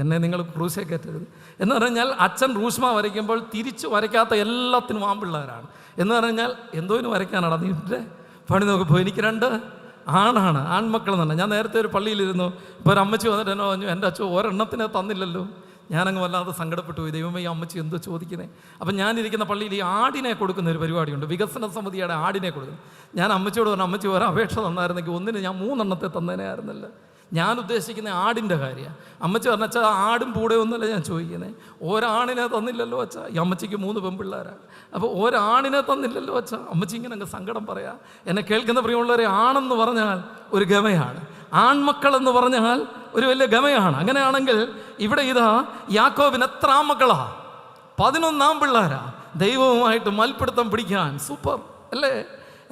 എന്നെ നിങ്ങൾ ക്രൂശേ കയറ്റരുത്. എന്ന് പറഞ്ഞാൽ അച്ഛൻ റൂഷ്മ വരയ്ക്കുമ്പോൾ തിരിച്ചു വരയ്ക്കാത്ത എല്ലാത്തിനും ആൺപിള്ളേരാണ്. എന്ന് പറഞ്ഞാൽ എന്തോന്ന് വരയ്ക്കാനാണ് അതിൻ്റെ പണി നോക്കിപ്പോൾ. എനിക്ക് 2 ആണാണ്, ആൺമക്കൾ തന്നെ. ഞാൻ നേരത്തെ ഒരു പള്ളിയിലിരുന്നു. ഇപ്പോൾ ഒരു അമ്മച്ചി വന്നിട്ട് എന്നെ പറഞ്ഞു, എൻ്റെ അച്ഛൻ ഒരെണ്ണത്തിനെ തന്നില്ലല്ലോ. ഞാനങ്ങ് വല്ലാതെ സങ്കടപ്പെട്ടു പോയി. ദൈവമേ, ഈ അമ്മച്ചി എന്തോ ചോദിക്കുന്നത്. അപ്പം ഞാനിരിക്കുന്ന പള്ളിയിൽ ഈ ആടിനെ കൊടുക്കുന്ന ഒരു പരിപാടിയുണ്ട്. വികസന സമിതിയുടെ ആടിനെ കൊടുക്കുന്നു. ഞാൻ അമ്മച്ചിയോട് പറഞ്ഞു, അമ്മച്ചി ഒരു അപേക്ഷ തന്നായിരുന്നെങ്കിൽ ഒന്നിന് ഞാൻ 3 എണ്ണത്തെ തന്നേനെ ആയിരുന്നല്ലോ. ഞാൻ ഉദ്ദേശിക്കുന്ന ആടിൻ്റെ കാര്യമാണ്. അമ്മച്ചി പറഞ്ഞ, അച്ഛാ ആടും പൂടെ ഒന്നുമല്ല ഞാൻ ചോദിക്കുന്നത്. ഒരാണിനെ തന്നില്ലല്ലോ അച്ഛാ. ഈ അമ്മച്ചിക്ക് 3 പെൺപിള്ളേരാണ്. അപ്പോൾ ഒരാണിനെ തന്നില്ലല്ലോ അച്ഛാ. അമ്മച്ചി ഇങ്ങനെ അങ്ങ് സങ്കടം പറയാം. എന്നെ കേൾക്കുന്ന പ്രിയമുള്ളവരെ, ആണെന്ന് പറഞ്ഞാൽ ഒരു ഗമയാണ്, ആൺമക്കളെന്ന് പറഞ്ഞാൽ ഒരു വലിയ ഗമയാണ്. അങ്ങനെയാണെങ്കിൽ ഇവിടെ ഇതാ യാക്കോബിന് എത്ര ആൺമക്കളാ? 11 ആൺപിള്ളേരാ. ദൈവവുമായിട്ട് മൽപ്പിടുത്തം പിടിക്കാൻ സൂപ്പർ അല്ലേ?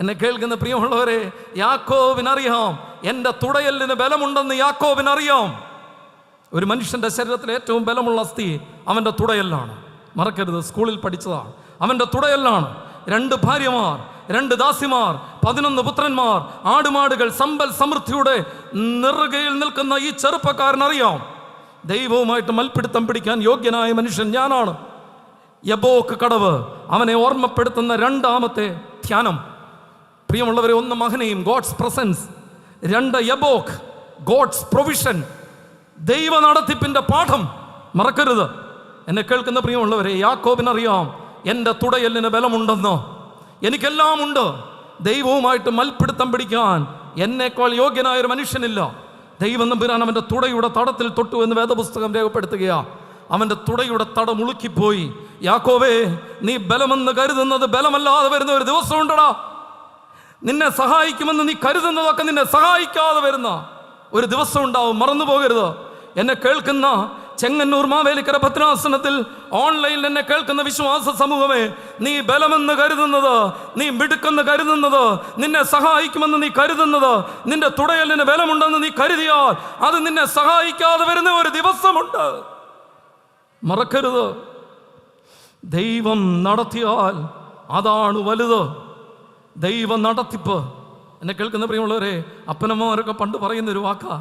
എന്നെ കേൾക്കുന്ന പ്രിയമുള്ളവരെ, യാക്കോബിനറിയാം എൻ്റെ തുടയലിന് ബലമുണ്ടെന്ന്. യാക്കോബിനറിയാം ഒരു മനുഷ്യൻ്റെ ശരീരത്തിൽ ഏറ്റവും ബലമുള്ള അസ്ഥി അവൻ്റെ തുടയലാണ്. മറക്കരുത്, സ്കൂളിൽ പഠിച്ചതാണ്. അവൻ്റെ തുടയലാണ്. 2 ഭാര്യമാർ, 2 ദാസിമാർ, 11 പുത്രന്മാർ, ആടുമാടുകൾ, സമ്പൽ സമൃദ്ധിയുടെ നെറുകയിൽ നിൽക്കുന്ന ഈ ചെറുപ്പക്കാരനറിയാം ദൈവവുമായിട്ട് മൽപ്പിടുത്തം പിടിക്കാൻ യോഗ്യനായ മനുഷ്യൻ ഞാനാണ്. യബ്ബോക്ക് കടവ് അവനെ ഓർമ്മപ്പെടുത്തുന്ന 2ാമത്തെ ധ്യാനം. പ്രിയമുള്ളവരെ, 1 മഹനയും ഗോഡ്സ് പ്രസൻസ്, 2 യബ്ബോക്ക് ഗോഡ്സ് പ്രൊവിഷൻ, ദൈവ നടത്തിപ്പിൻ്റെ പാഠം. മറക്കരുത്. എന്നെ കേൾക്കുന്ന പ്രിയമുള്ളവരെ, യാക്കോബിനറിയാം എൻ്റെ തുടയലിന് ബലമുണ്ടെന്നോ, എനിക്കെല്ലാം ഉണ്ട്. ദൈവവുമായിട്ട് മൽപ്പിടുത്തം പിടിക്കാൻ എന്നേക്കാൾ യോഗ്യനായൊരു മനുഷ്യനില്ല. ദൈവം നമ്പുരാൻ അവൻ്റെ തുടയുടെ തടത്തിൽ തൊട്ടു എന്ന് വേദപുസ്തകം രേഖപ്പെടുത്തുകയാണ്. അവൻ്റെ തുടയുടെ തടം ഉളുക്കിപ്പോയി. യാക്കോബേ, നീ ബലമെന്ന് കരുതുന്നത് ബലമല്ലാതെ വരുന്ന ഒരു ദിവസം ഉണ്ടടാ. നിന്നെ സഹായിക്കുമെന്ന് നീ കരുതുന്നതൊക്കെ നിന്നെ സഹായിക്കാതെ വരുന്ന ഒരു ദിവസം ഉണ്ടാവും. മറന്നു പോകരുത്. എന്നെ കേൾക്കുന്ന ചെങ്ങന്നൂർ മാവേലിക്കര ഭദ്രാസനത്തിൽ ഓൺലൈനിൽ എന്നെ കേൾക്കുന്ന വിശ്വാസ സമൂഹമേ, നീ ബലമെന്ന് കരുതുന്നത്, നീ മിടുക്കെന്ന് കരുതുന്നത്, നിന്നെ സഹായിക്കുമെന്ന് നീ കരുതുന്നത്, നിന്റെ തുടയലിന് ബലമുണ്ടെന്ന് നീ കരുതിയാൽ അത് നിന്നെ സഹായിക്കാതെ വരുന്ന ഒരു ദിവസമുണ്ട്. മറക്കരുത്. ദൈവം നടത്തിയാൽ അതാണ് വലുത്. ദൈവ നടത്തിപ്പ്. എന്നെ കേൾക്കുന്ന പ്രിയമുള്ളവരെ, അപ്പനമ്മമാരൊക്കെ പണ്ട് പറയുന്നൊരു വാക്കാ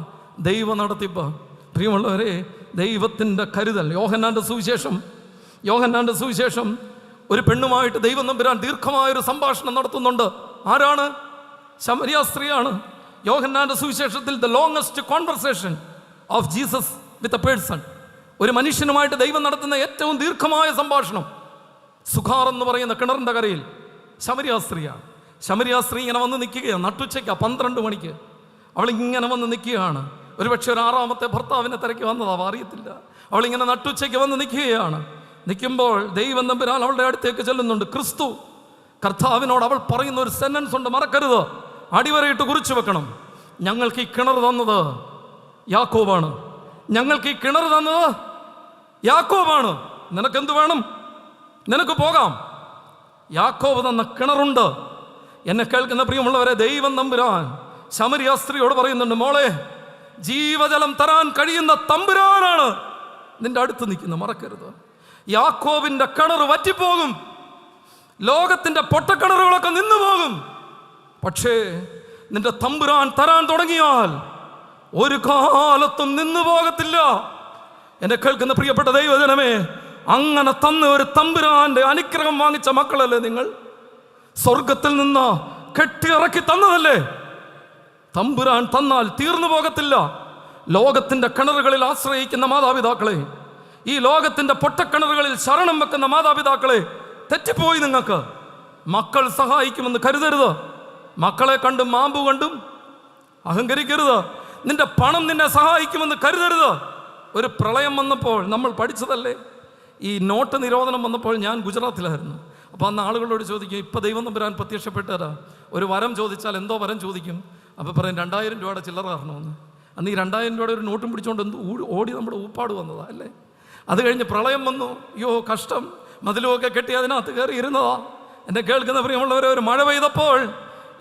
ദൈവ നടത്തിപ്പ്. പ്രിയമുള്ളവരെ, ദൈവത്തിൻ്റെ കരുതൽ. യോഹന്നാൻ്റെ സുവിശേഷം ഒരു പെണ്ണുമായിട്ട് ദൈവം നമ്പുരാൻ ദീർഘമായൊരു സംഭാഷണം നടത്തുന്നുണ്ട്. ആരാണ്? ശമരിയ സ്ത്രീയാണ്. യോഹന്നാൻ്റെ സുവിശേഷത്തിൽ the longest conversation of Jesus with a person. ഒരു മനുഷ്യനുമായിട്ട് ദൈവം നടത്തുന്ന ഏറ്റവും ദീർഘമായ സംഭാഷണം സുഖാർ എന്ന് പറയുന്ന കിണറിൻ്റെ കരയിൽ ശമരിയ സ്ത്രീയാണ്. ശമരിയ സ്ത്രീ ഇങ്ങനെ വന്ന് നിൽക്കുകയാണ്. നട്ടുച്ചയ്ക്ക് 12 മണിക്ക് അവളിങ്ങനെ വന്ന് നിൽക്കുകയാണ്. ഒരുപക്ഷെ ഒരു 6ാമത്തെ ഭർത്താവിനെ തിരക്കി വന്നതാവാ, അറിയത്തില്ല. അവളിങ്ങനെ നട്ടുച്ചയ്ക്ക് വന്ന് നിൽക്കുകയാണ്. നിൽക്കുമ്പോൾ ദൈവം തമ്പുരാൻ അവളുടെ അടുത്തേക്ക് ചെല്ലുന്നുണ്ട്. കർത്താവിനോട് അവൾ പറയുന്ന ഒരു സെന്റൻസ് ഉണ്ട്, മറക്കരുത്, അടിവരയിട്ട് കുറിച്ചു വെക്കണം. ഞങ്ങൾക്ക് ഈ കിണർ തന്നത് യാക്കോബാണ്. ഞങ്ങൾക്ക് ഈ കിണർ തന്നത് യാക്കോബാണ്. നിനക്കെന്ത് വേണം? നിനക്ക് പോകാം. യാക്കോബ് തന്ന കിണറുണ്ട്. എന്നെ കേൾക്കുന്ന പ്രിയമുള്ളവരെ, ദൈവം തമ്പുരാൻ ശമരിയ സ്ത്രീയോട് പറയുന്നുണ്ട്, മോളെ, ജീവജലം തരാൻ കഴിയുന്ന തമ്പുരാനാണ് നിന്റെ അടുത്ത് നിൽക്കുന്നത്, മറക്കരുത്. യാക്കോബിന്റെ കിണർ വറ്റിപ്പോകും, ലോകത്തിന്റെ പൊട്ടക്കിണറുകളൊക്കെ നിന്നു പോകും. പക്ഷേ നിന്റെ തമ്പുരാൻ തരാൻ തുടങ്ങിയാൽ ഒരു കാലത്തും നിന്നു പോകത്തില്ല. എന്നെ കേൾക്കുന്ന പ്രിയപ്പെട്ട ദൈവജനമേ, അങ്ങനെ തന്ന ഒരു തമ്പുരാന്റെ അനുഗ്രഹം വാങ്ങിച്ച മക്കളല്ലേ നിങ്ങൾ? സ്വർഗത്തിൽ നിന്ന് കെട്ടിയിറക്കി തന്നതല്ലേ? തമ്പുരാൻ തന്നാൽ തീർന്നു പോകത്തില്ല. ലോകത്തിന്റെ കിണറുകളിൽ ആശ്രയിക്കുന്ന മാതാപിതാക്കളെ, ഈ ലോകത്തിന്റെ പൊട്ടക്കിണറുകളിൽ ശരണം വെക്കുന്ന മാതാപിതാക്കളെ, തെറ്റിപ്പോയി നിങ്ങൾക്ക്. മക്കൾ സഹായിക്കുമെന്ന് കരുതരുത്. മക്കളെ കണ്ടും മാമ്പു കണ്ടും അഹങ്കരിക്കരുത്. നിന്റെ പണം നിന്നെ സഹായിക്കുമെന്ന് കരുതരുത്. ഒരു പ്രളയം വന്നപ്പോൾ നമ്മൾ പഠിച്ചതല്ലേ, ഈ നോട്ട് നിരോധനം വന്നപ്പോൾ ഞാൻ ഗുജറാത്തിലായിരുന്നു. അപ്പോൾ അന്ന് ആളുകളോട് ചോദിക്കും, ഇപ്പം ദൈവം തമ്പുരാൻ പ്രത്യക്ഷപ്പെട്ടതാ, ഒരു വരം ചോദിച്ചാൽ എന്തോ വരം ചോദിക്കും? അപ്പോൾ പറയും 2000 രൂപയുടെ ചില്ലറ തരണമെന്ന്. അന്ന് ഈ 2000 രൂപയുടെ ഒരു നോട്ടും പിടിച്ചുകൊണ്ട് ഓടി നമ്മുടെ ഊപ്പാട് വന്നതാ അല്ലേ. അത് കഴിഞ്ഞ് പ്രളയം വന്നു. അയ്യോ കഷ്ടം, മതിലുമൊക്കെ കെട്ടി അതിനകത്ത് കയറി ഇരുന്നതാ. എന്നെ കേൾക്കുന്ന പ്രിയമുള്ളവരെ, ഒരു മഴ പെയ്തപ്പോൾ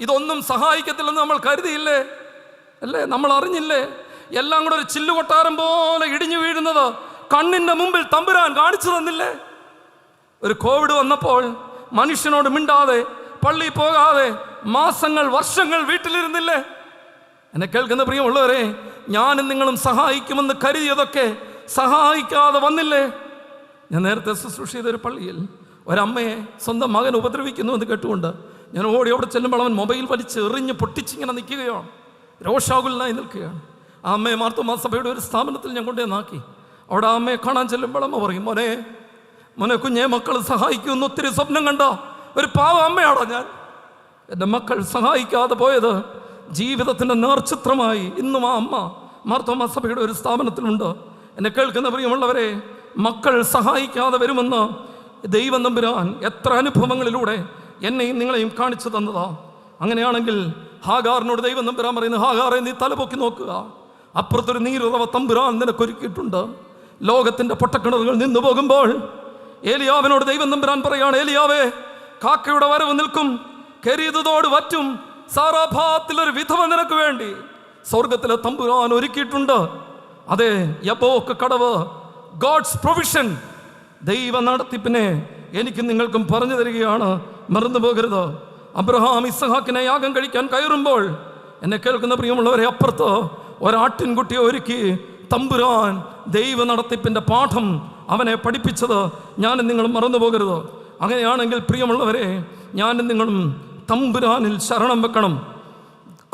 ഇതൊന്നും സഹായിക്കത്തില്ലെന്ന് നമ്മൾ കരുതിയില്ലേ അല്ലേ? നമ്മൾ അറിഞ്ഞില്ലേ? എല്ലാം കൂടെ ഒരു ചില്ലുകൊട്ടാരം പോലെ ഇടിഞ്ഞു വീഴുന്നത് കണ്ണിൻ്റെ മുമ്പിൽ തമ്പുരാൻ കാണിച്ചു തന്നില്ലേ? ഒരു കോവിഡ് വന്നപ്പോൾ മനുഷ്യനോട് മിണ്ടാതെ, പള്ളി പോകാതെ മാസങ്ങൾ വർഷങ്ങൾ വീട്ടിലിരുന്നില്ലേ? എന്നെ കേൾക്കുന്ന പ്രിയമുള്ളവരെ, ഞാനും നിങ്ങളും സഹായിക്കുമെന്ന് കരുതിയതൊക്കെ സഹായിക്കാതെ വന്നില്ലേ? ഞാൻ നേരത്തെ ശുശ്രൂഷ ചെയ്തൊരു പള്ളിയിൽ ഒരമ്മയെ സ്വന്തം മകൻ ഉപദ്രവിക്കുന്നു എന്ന് കേട്ടുകൊണ്ട് ഞാൻ ഓടി അവിടെ ചെല്ലുമ്പോൾ അവൻ മൊബൈൽ വലിച്ച് എറിഞ്ഞ് പൊട്ടിച്ചിങ്ങനെ നിൽക്കുകയാണ്, രോഷാകുലനായി നിൽക്കുകയാണ്. ആ അമ്മയെ മാർത്തോമാ സഭയുടെ ഒരു സ്ഥാപനത്തിൽ ഞാൻ കൊണ്ടേ നാക്കി. അവിടെ ആ അമ്മയെ കാണാൻ ചെല്ലുമ്പോൾ അമ്മ പറയും, മോനെ കുഞ്ഞെ, മക്കൾ സഹായിക്കുമെന്ന് ഒത്തിരി സ്വപ്നം കണ്ട ഒരു പാവ അമ്മയാണോ ഞാൻ? എൻ്റെ മക്കൾ സഹായിക്കാതെ പോയത് ജീവിതത്തിൻ്റെ നേർചിത്രമായി ഇന്നും ആ അമ്മ മാർത്തോമാ സഭയുടെ ഒരു സ്ഥാപനത്തിലുണ്ട്. എന്നെ കേൾക്കുന്ന പ്രിയമുള്ളവരെ, മക്കൾ സഹായിക്കാതെ വരുമെന്ന് ദൈവം തമ്പുരാൻ എത്ര അനുഭവങ്ങളിലൂടെ എന്നെയും നിങ്ങളെയും കാണിച്ചു തന്നതാ. അങ്ങനെയാണെങ്കിൽ ഹാഗാറിനോട് ദൈവം തമ്പുരാൻ പറയുന്നു, ഹാഗാറെ നീ തലപൊക്കി നോക്കുക, അപ്പുറത്തൊരു നീരുറവ തമ്പുരാൻ നിനക്കൊരുക്കിയിട്ടുണ്ട്. ലോകത്തിൻ്റെ പൊട്ടക്കിണറുകൾ നിന്നു പോകുമ്പോൾ ഏലിയാവിനോട് ദൈവം തമ്പുരാൻ പറയാണ്, ഏലിയാവേ, കാക്കയുടെ വരവ് നിൽക്കും, കെരീതോട് വറ്റും, സാറാഭാത്തിലൊരു വിധവ നിനക്ക് വേണ്ടി സ്വർഗത്തിലെ തമ്പുരാൻ ഒരുക്കിയിട്ടുണ്ട്. അതെ, യബോക്ക് കടവ്, ഗോഡ്സ് പ്രൊവിഷൻ, ദൈവ നടത്തിപ്പിനെ എനിക്ക് നിങ്ങൾക്കും പറഞ്ഞു തരികയാണ്, മറന്നു പോകരുത്. അബ്രഹാം ഇസ്ഹാക്കിനെ യാഗം കഴിക്കാൻ കയറുമ്പോൾ എന്നെ കേൾക്കുന്ന പ്രിയമുള്ളവരെ, അപ്പുറത്ത് ഒരാട്ടിൻകുട്ടിയെ ഒരുക്കി തമ്പുരാൻ ദൈവ നടത്തിപ്പിൻ്റെ പാഠം അവനെ പഠിപ്പിച്ചത് ഞാനും നിങ്ങളും മറന്നു പോകരുത്. അങ്ങനെയാണെങ്കിൽ പ്രിയമുള്ളവരെ, ഞാനും നിങ്ങളും തമ്പുരാനിൽ ശരണം വെക്കണം.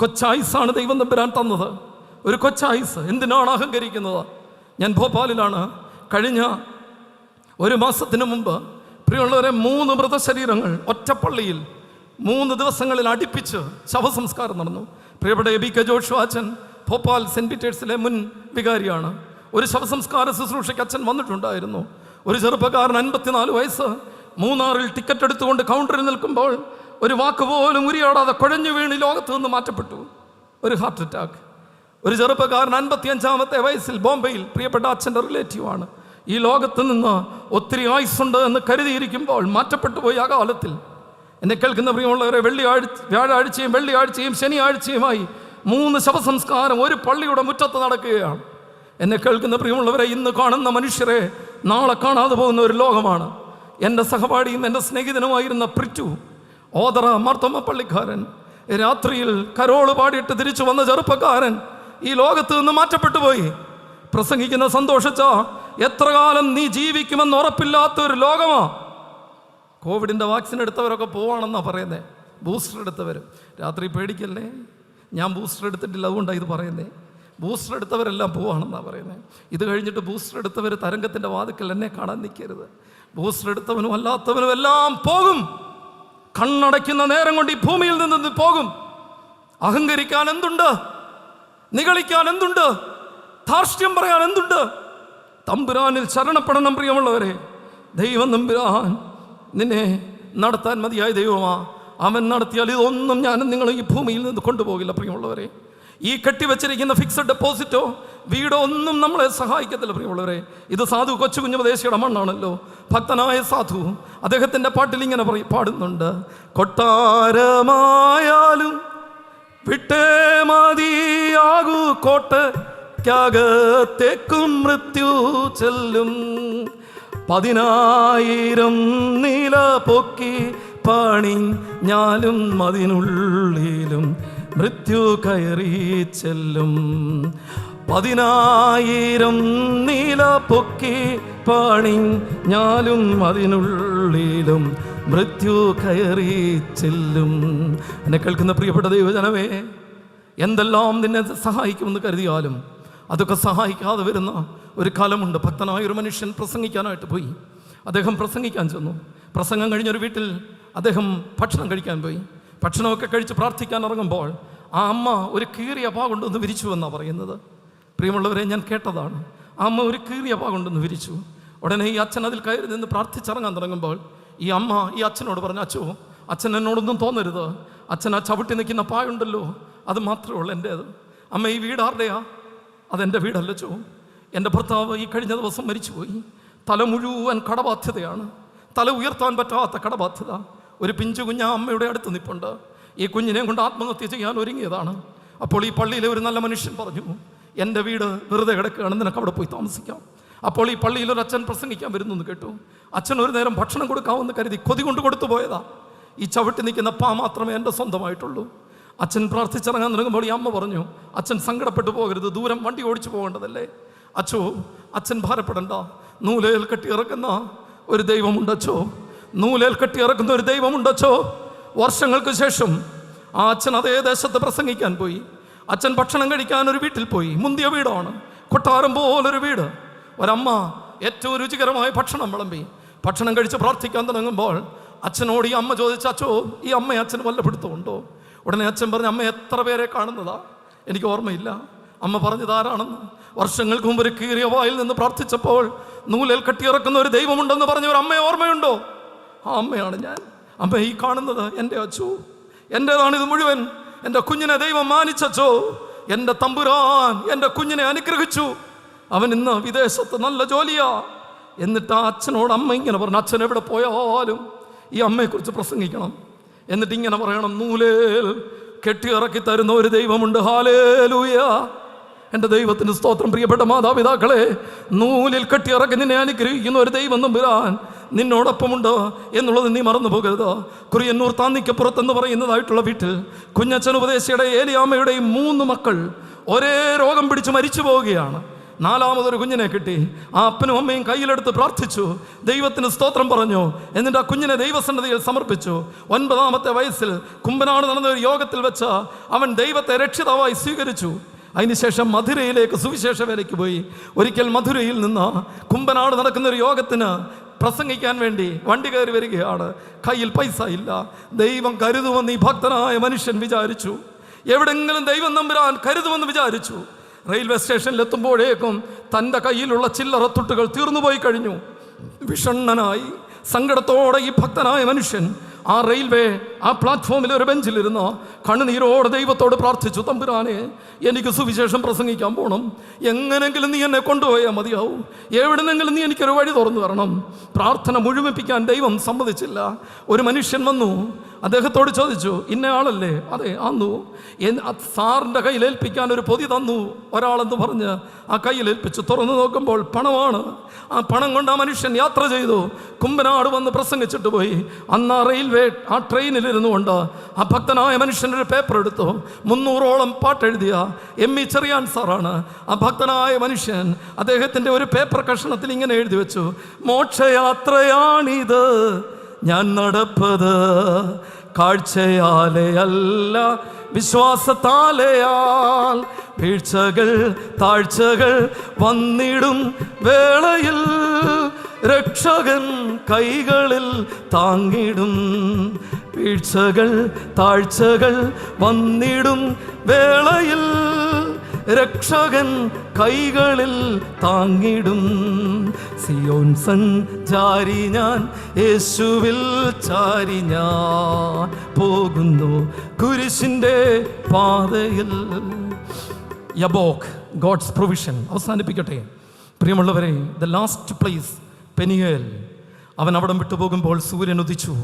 കൊച്ചായുസാണ് ദൈവം തമ്പുരാൻ തന്നത്, ഒരു കൊച്ചായുസ്. എന്തിനാണ് അഹങ്കരിക്കുന്നത്? ഞാൻ ഭോപ്പാലിലാണ്. കഴിഞ്ഞ ഒരു മാസത്തിന് മുമ്പ് പ്രിയമുള്ളവരെ, 3 മൃതശരീരങ്ങൾ ഒറ്റപ്പള്ളിയിൽ 3 ദിവസങ്ങളിൽ അടുപ്പിച്ച് ശവസംസ്കാരം നടന്നു. പ്രിയപ്പെട്ട എബി കെ ജോഷു അച്ഛൻ ഭോപ്പാൽ സെൻറ്റ് പീറ്റേഴ്സിലെ മുൻ വികാരിയാണ്. ഒരു ശവസംസ്കാര ശുശ്രൂഷയ്ക്ക് അച്ഛൻ വന്നിട്ടുണ്ടായിരുന്നു. ഒരു ചെറുപ്പക്കാരൻ 54 വയസ്സ് മൂന്നാറിൽ ടിക്കറ്റ് എടുത്തുകൊണ്ട് കൗണ്ടറിൽ നിൽക്കുമ്പോൾ ഒരു വാക്ക് പോലും ഉരിയാടാതെ കുഴഞ്ഞു വീണ് ലോകത്ത് നിന്ന് മാറ്റപ്പെട്ടു. ഒരു ഹാർട്ട് അറ്റാക്ക്. ഒരു ചെറുപ്പക്കാരൻ 55-ാമത്തെ വയസ്സിൽ ബോംബെയിൽ പ്രിയപ്പെട്ട അച്ഛൻ്റെ റിലേറ്റീവാണ്. ഈ ലോകത്ത് നിന്ന് ഒത്തിരി ആയുസ്സുണ്ട് എന്ന് കരുതിയിരിക്കുമ്പോൾ മാറ്റപ്പെട്ടു പോയി ആ കാലത്തിൽ. എന്നെ കേൾക്കുന്ന പ്രിയമുള്ളവരെ, വ്യാഴാഴ്ചയും വെള്ളിയാഴ്ചയും ശനിയാഴ്ചയുമായി 3 ശവസംസ്കാരം ഒരു പള്ളിയുടെ മുറ്റത്ത് നടക്കുകയാണ്. എന്നെ കേൾക്കുന്ന പ്രിയമുള്ളവരെ, ഇന്ന് കാണുന്ന മനുഷ്യരെ നാളെ കാണാതെ പോകുന്ന ഒരു ലോകമാണ്. എൻ്റെ സഹപാഠിയും എൻ്റെ സ്നേഹിതനുമായിരുന്ന പ്രിറ്റു ഓതറ മാർത്തോമ പള്ളിക്കാരൻ, രാത്രിയിൽ കരോള് പാടിയിട്ട് തിരിച്ചു വന്ന ചെറുപ്പക്കാരൻ ഈ ലോകത്ത് നിന്ന് മാറ്റപ്പെട്ടു പോയി. പ്രസംഗിക്കുന്ന സന്തോഷിച്ച എത്ര കാലം നീ ജീവിക്കുമെന്ന് ഉറപ്പില്ലാത്ത ഒരു ലോകമാ. കോവിഡിൻ്റെ വാക്സിൻ എടുത്തവരൊക്കെ പോവാണെന്നാണ് പറയുന്നത്. ബൂസ്റ്റർ എടുത്തവർ രാത്രി പേടിക്കല്ലേ, ഞാൻ ബൂസ്റ്റർ എടുത്തിട്ടില്ല, അതുകൊണ്ടാണ് ഇത് പറയുന്നത്. ബൂസ്റ്റർ എടുത്തവരെല്ലാം പോവാണെന്നാണ് പറയുന്നത്. ഇത് കഴിഞ്ഞിട്ട് ബൂസ്റ്റർ എടുത്തവർ തരംഗത്തിൻ്റെ വാതിക്കൽ എന്നെ കാണാൻ നിൽക്കരുത്. ബൂസ്റ്റർ എടുത്തവനും അല്ലാത്തവനും എല്ലാം പോകും. കണ്ണടയ്ക്കുന്ന നേരം കൊണ്ട് ഈ ഭൂമിയിൽ നിന്ന് പോകും. അഹങ്കരിക്കാൻ എന്തുണ്ട്? നിഗളിക്കാൻ എന്തുണ്ട്? ധാർഷ്ട്യം പറയാൻ എന്തുണ്ട്? തമ്പുരാനിൽ ശരണപ്പെടണം പ്രിയമുള്ളവരെ. ദൈവം തമ്പുരാൻ നിന്നെ നടത്താൻ മതിയായ ദൈവമാ. അവൻ നടത്തിയാൽ ഇതൊന്നും ഞാനും നിങ്ങൾ ഈ ഭൂമിയിൽ നിന്ന് കൊണ്ടുപോകില്ല പ്രിയമുള്ളവരെ. ഈ കെട്ടിവെച്ചിരിക്കുന്ന ഫിക്സഡ് ഡെപ്പോസിറ്റോ വീടോ ഒന്നും നമ്മളെ സഹായിക്കത്തില്ല പ്രിയമുള്ളവരെ. ഇത് സാധു കൊച്ചു കുഞ്ഞുപദേശിയുടെ മണ്ണാണല്ലോ. ഭക്തനായ സാധു അദ്ദേഹത്തിൻ്റെ പാട്ടിൽ ഇങ്ങനെ പാടുന്നുണ്ട്: കൊട്ടാരമായാലും വിട്ടേ മതിയാകൂ കോട്ടയ്ക്കകത്തേക്കും മൃത്യു ചെല്ലും. 10,000 നില പൊക്കി പണിഞ്ഞാലും അതിനുള്ളിലും മൃത്യു കയറി ചെല്ലും. 10,000 നില പൊക്കി പണിഞ്ഞാലും അതിനുള്ളിലും മൃത്യു കയറി ചെല്ലും. എന്നെ കേൾക്കുന്ന പ്രിയപ്പെട്ട ദൈവജനമേ, എന്തെല്ലാം നിന്നെ സഹായിക്കുമെന്ന് കരുതിയാലും അതൊക്കെ സഹായിക്കാതെ വരുന്ന ഒരു കാലമുണ്ട്. ഭക്തനായൊരു മനുഷ്യൻ പ്രസംഗിക്കാനായിട്ട് പോയി. അദ്ദേഹം പ്രസംഗിക്കാൻ ചെന്നു. പ്രസംഗം കഴിഞ്ഞൊരു വീട്ടിൽ അദ്ദേഹം ഭക്ഷണം കഴിക്കാൻ പോയി. ഭക്ഷണമൊക്കെ കഴിച്ച് പ്രാർത്ഥിക്കാൻ ഇറങ്ങുമ്പോൾ ആ അമ്മ ഒരു കീറിയ പാ കൊണ്ടൊന്ന് വിരിച്ചു എന്നാണ് പറയുന്നത്. പ്രിയമുള്ളവരെ, ഞാൻ കേട്ടതാണ്. ആ അമ്മ ഒരു കീറിയ പാ കൊണ്ടൊന്ന് വിരിച്ചു. ഉടനെ ഈ അച്ഛൻ അതിൽ കയറി നിന്ന് പ്രാർത്ഥിച്ചിറങ്ങാൻ തുടങ്ങുമ്പോൾ ഈ അമ്മ ഈ അച്ഛനോട് പറഞ്ഞു: അച്ഛോ, അച്ഛൻ എന്നോടൊന്നും തോന്നരുത്. അച്ഛൻ ആ ചവിട്ടി നിൽക്കുന്ന പായുണ്ടല്ലോ, അത് മാത്രമേ ഉള്ളൂ എൻ്റേത്. അമ്മ, ഈ വീട് ആരുടെയാ? അതെൻ്റെ വീടല്ല ചോ. എൻ്റെ ഭർത്താവ് ഈ കഴിഞ്ഞ ദിവസം മരിച്ചുപോയി. തല മുഴുവൻ കടബാധ്യതയാണ്. തല ഉയർത്താൻ പറ്റാത്ത കടബാധ്യത. ഒരു പിഞ്ചു കുഞ്ഞ് അമ്മയുടെ അടുത്ത് നിൽപ്പുണ്ട്. ഈ കുഞ്ഞിനെ കൊണ്ട് ആത്മഹത്യ ചെയ്യാൻ ഒരുങ്ങിയതാണ്. അപ്പോൾ ഈ പള്ളിയിലെ ഒരു നല്ല മനുഷ്യൻ പറഞ്ഞു: എൻ്റെ വീട് വെറുതെ കിടക്കുകയാണ്, നിനക്ക് അവിടെ പോയി താമസിക്കാം. അപ്പോൾ ഈ പള്ളിയിൽ ഒരു അച്ഛൻ പ്രസംഗിക്കാൻ വരുന്നു എന്ന് കേട്ടു. അച്ഛൻ ഒരു നേരം ഭക്ഷണം കൊടുക്കാമെന്ന് കരുതി കൊതി കൊണ്ട് കൊടുത്തു പോയതാ. ഈ ചവിട്ടി നിൽക്കുന്ന പാ മാത്രമേ എൻ്റെ സ്വന്തമായിട്ടുള്ളൂ. അച്ഛൻ പ്രാർത്ഥിച്ചിറങ്ങാൻ തുടങ്ങുമ്പോൾ ഈ അമ്മ പറഞ്ഞു: അച്ഛൻ സങ്കടപ്പെട്ടു പോകരുത്, ദൂരം വണ്ടി ഓടിച്ചു പോകേണ്ടതല്ലേ. അച്ഛോ, അച്ഛൻ ഭാരപ്പെടണ്ട. നൂലേൽ കെട്ടി ഇറക്കുന്ന ഒരു ദൈവമുണ്ടച്ചോ. നൂലേൽ കെട്ടി ഇറക്കുന്ന ഒരു ദൈവമുണ്ടച്ചോ. വർഷങ്ങൾക്ക് ശേഷം ആ അച്ഛൻ അതേ ദേശത്ത് പ്രസംഗിക്കാൻ പോയി. അച്ഛൻ ഭക്ഷണം കഴിക്കാൻ ഒരു വീട്ടിൽ പോയി. മുന്തിയ വീടാണ്, കൊട്ടാരം പോലൊരു വീട്. ഒരമ്മ ഏറ്റവും രുചികരമായ ഭക്ഷണം വിളമ്പി. ഭക്ഷണം കഴിച്ച് പ്രാർത്ഥിക്കാൻ തുടങ്ങുമ്പോൾ അച്ഛനോട് ഈ അമ്മ ചോദിച്ചു: അച്ഛോ, ഈ അമ്മയെ അച്ഛന് വല്ല പിടുത്തമുണ്ടോ? ഉടനെ അച്ഛൻ പറഞ്ഞു: അമ്മ എത്ര പേരെ കാണുന്നതാ, എനിക്ക് ഓർമ്മയില്ല. അമ്മ പറഞ്ഞത് ആരാണെന്ന്. വർഷങ്ങൾക്ക് മുമ്പ് ഒരു കീറിയ വായിൽ നിന്ന് പ്രാർത്ഥിച്ചപ്പോൾ നൂലിൽ കെട്ടിയിറക്കുന്ന ഒരു ദൈവമുണ്ടെന്ന് പറഞ്ഞ ഒരു അമ്മയെ ഓർമ്മയുണ്ടോ? ആ അമ്മയാണ് ഞാൻ. അമ്മ, ഈ കാണുന്നത് എൻ്റെ അച്ഛോ, എൻ്റേതാണിത് മുഴുവൻ. എൻ്റെ കുഞ്ഞിനെ ദൈവം മാനിച്ചോ. എൻ്റെ തമ്പുരാൻ എൻ്റെ കുഞ്ഞിനെ അനുഗ്രഹിച്ചു. അവൻ ഇന്ന് വിദേശത്ത് നല്ല ജോലിയാ. എന്നിട്ട് ആ അച്ഛനോട് അമ്മ ഇങ്ങനെ പറഞ്ഞു: അച്ഛൻ എവിടെ പോയാലും ഈ അമ്മയെക്കുറിച്ച് പ്രസംഗിക്കണം. എന്നിട്ട് ഇങ്ങനെ പറയണം: നൂലേൽ കെട്ടിയിറക്കി തരുന്ന ഒരു ദൈവമുണ്ട്. ഹല്ലേലൂയ, എൻ്റെ ദൈവത്തിന് സ്തോത്രം. പ്രിയപ്പെട്ട മാതാപിതാക്കളെ, നൂലിൽ കെട്ടിയിറക്കി നിന്നെ അനുഗ്രഹിക്കുന്ന ഒരു ദൈവം തമ്പുരാൻ നിന്നോടൊപ്പമുണ്ട് എന്നുള്ളത് നീ മറന്നു പോകരുത്. കുറിയന്നൂർ താന്നിക്കപ്പുറത്തെന്ന് പറയുന്നതായിട്ടുള്ള വീട്ടിൽ കുഞ്ഞച്ചൻ ഉപദേശിയുടെ ഏലിയാമ്മയുടെയും 3 മക്കൾ ഒരേ രോഗം പിടിച്ച് മരിച്ചു പോവുകയാണ്. 4ാമതൊരു കുഞ്ഞിനെ കിട്ടി. ആ അപ്പനും അമ്മയും കയ്യിലെടുത്ത് പ്രാർത്ഥിച്ചു, ദൈവത്തിന് സ്തോത്രം പറഞ്ഞു. എന്നിട്ട് ആ കുഞ്ഞിനെ ദൈവസന്നിധിയിൽ സമർപ്പിച്ചു. 9ാമത്തെ വയസ്സിൽ കുമ്പനാട് നടന്ന ഒരു യോഗത്തിൽ വെച്ച് അവൻ ദൈവത്തെ രക്ഷിതാവായി സ്വീകരിച്ചു. അതിനുശേഷം മധുരയിലേക്ക് സുവിശേഷ വേലയ്ക്ക് പോയി. ഒരിക്കൽ മധുരയിൽ നിന്ന് കുമ്പനാട് നടക്കുന്ന ഒരു യോഗത്തിന് പ്രസംഗിക്കാൻ വേണ്ടി വണ്ടി കയറി വരികയാണ്. കയ്യിൽ പൈസ ഇല്ല. ദൈവം കരുതുമെന്ന് ഈ ഭക്തനായ മനുഷ്യൻ വിചാരിച്ചു. എവിടെങ്കിലും ദൈവം നമ്പുരാൻ കരുതുമെന്ന് വിചാരിച്ചു. റെയിൽവേ സ്റ്റേഷനിലെത്തുമ്പോഴേക്കും തൻ്റെ കയ്യിലുള്ള ചില്ലറ തുട്ടുകൾ തീർന്നുപോയി കഴിഞ്ഞു. വിഷണ്ണനായി സങ്കടത്തോടെ ഈ ഭക്തനായ മനുഷ്യൻ ആ പ്ലാറ്റ്ഫോമിൽ ഒരു ബെഞ്ചിലിരുന്ന് കണ്ണുനീരോടെ ദൈവത്തോട് പ്രാർത്ഥിച്ചു: തമ്പുരാനെ, എനിക്ക് സുവിശേഷം പ്രസംഗിക്കാൻ പോകണം. എങ്ങനെങ്കിലും നീ എന്നെ കൊണ്ടുപോയാൽ മതിയാവും. എവിടെന്നെങ്കിലും നീ എനിക്കൊരു വഴി തുറന്നു തരണം. പ്രാർത്ഥന മുഴുമിപ്പിക്കാൻ ദൈവം സമ്മതിച്ചില്ല. ഒരു മനുഷ്യൻ വന്നു, അദ്ദേഹത്തോട് ചോദിച്ചു: ഇന്ന ആളല്ലേ? അതെ, ആന്നു. സാറിൻ്റെ കയ്യിലേൽപ്പിക്കാൻ ഒരു പൊതി തന്നു ഒരാളെന്ന് പറഞ്ഞ് ആ കയ്യിലേൽപ്പിച്ചു. തുറന്നു നോക്കുമ്പോൾ പണമാണ്. ആ പണം കൊണ്ട് ആ മനുഷ്യൻ യാത്ര ചെയ്തു. കുമ്പനാട് വന്ന് പ്രസംഗിച്ചിട്ട് പോയി. അന്ന് ആ ട്രെയിനിലിരുന്നു കൊണ്ട് ആ ഭക്തനായ മനുഷ്യൻ്റെ ഒരു പേപ്പർ എടുത്തു. 300ഓളം പാട്ടെഴുതിയ M.E. ചെറിയാൻ സാറാണ് ആ ഭക്തനായ മനുഷ്യൻ. അദ്ദേഹത്തിൻ്റെ ഒരു പേപ്പർ കഷണത്തിൽ ഇങ്ങനെ എഴുതി വെച്ചു: മോക്ഷയാത്രയാണിത് ഞാൻ നടപ്പത്, കാഴ്ചയാലെ അല്ല വിശ്വാസത്താലെയാൽ. വീഴ്ചകൾ താഴ്ചകൾ വന്നിടും വേളയിൽ രക്ഷകൻ കൈകളിൽ താങ്ങിടും. വീഴ്ചകൾ താഴ്ചകൾ വന്നിടും വേളയിൽ രക്ഷകൻ കൈകളിൽ താങ്ങിടും. സിയോൻ സഞ്ചാരി ഞാൻ, യേശുവിൽ ചാരി ഞാൻ പോകുന്നു കുരിശിൻ്റെ പാതയിൽ. യബോക്, ഗോഡ്സ് പ്രൊവിഷൻ. അവസാനിപ്പിക്കട്ടെ പ്രിയമുള്ളവരെ, ദ ലാസ്റ്റ് പ്ലേസ് പെനിയേൽ. അവൻ അവിടം വിട്ടുപോകുമ്പോൾ സൂര്യൻ ഉദിച്ചു.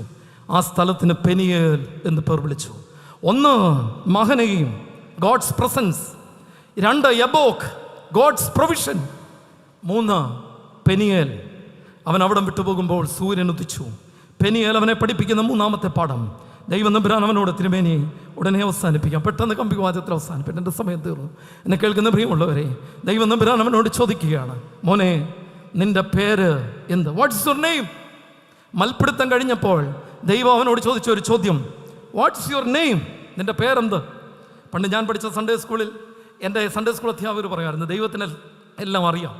ആ സ്ഥലത്തിന് പെനിയേൽ എന്ന് പേർ വിളിച്ചു. 1 Mahanaim, God's presence. 2 Jabbok, God's provision. 3 Peniel, അവൻ അവിടം വിട്ടുപോകുമ്പോൾ സൂര്യൻ ഉദിച്ചു. പെനിയേൽ അവനെ പഠിപ്പിക്കുന്ന 3ാമത്തെ പാഠം. ദൈവം നമ്പുരാൻ അവനോട്, തിരുമേനി ഉടനെ അവസാനിപ്പിക്കാം, പെട്ടെന്ന് കമ്പിവാചത്തിൽ അവസാനിപ്പിക്കും, എൻ്റെ സമയം തീർന്നു. എന്നെ കേൾക്കുന്ന പ്രിയമുള്ളവരെ, ദൈവം നമ്പുരാൻ അവനോട് ചോദിക്കുകയാണ്, മോനെ നിന്റെ പേര് എന്ത്? What's your name? മൽപ്പിടുത്തം കഴിഞ്ഞപ്പോൾ ദൈവം അവനോട് ചോദിച്ച ഒരു ചോദ്യം, വാട്ട്സ് യുവർ നെയിം? നിന്റെ പേരെന്ത്? പണ്ട് ഞാൻ പഠിച്ച സൺഡേ സ്കൂളിൽ എൻ്റെ സൺഡേ സ്കൂൾ അധ്യാപകർ പറയുമായിരുന്നു, ദൈവത്തിന് എല്ലാം അറിയാം.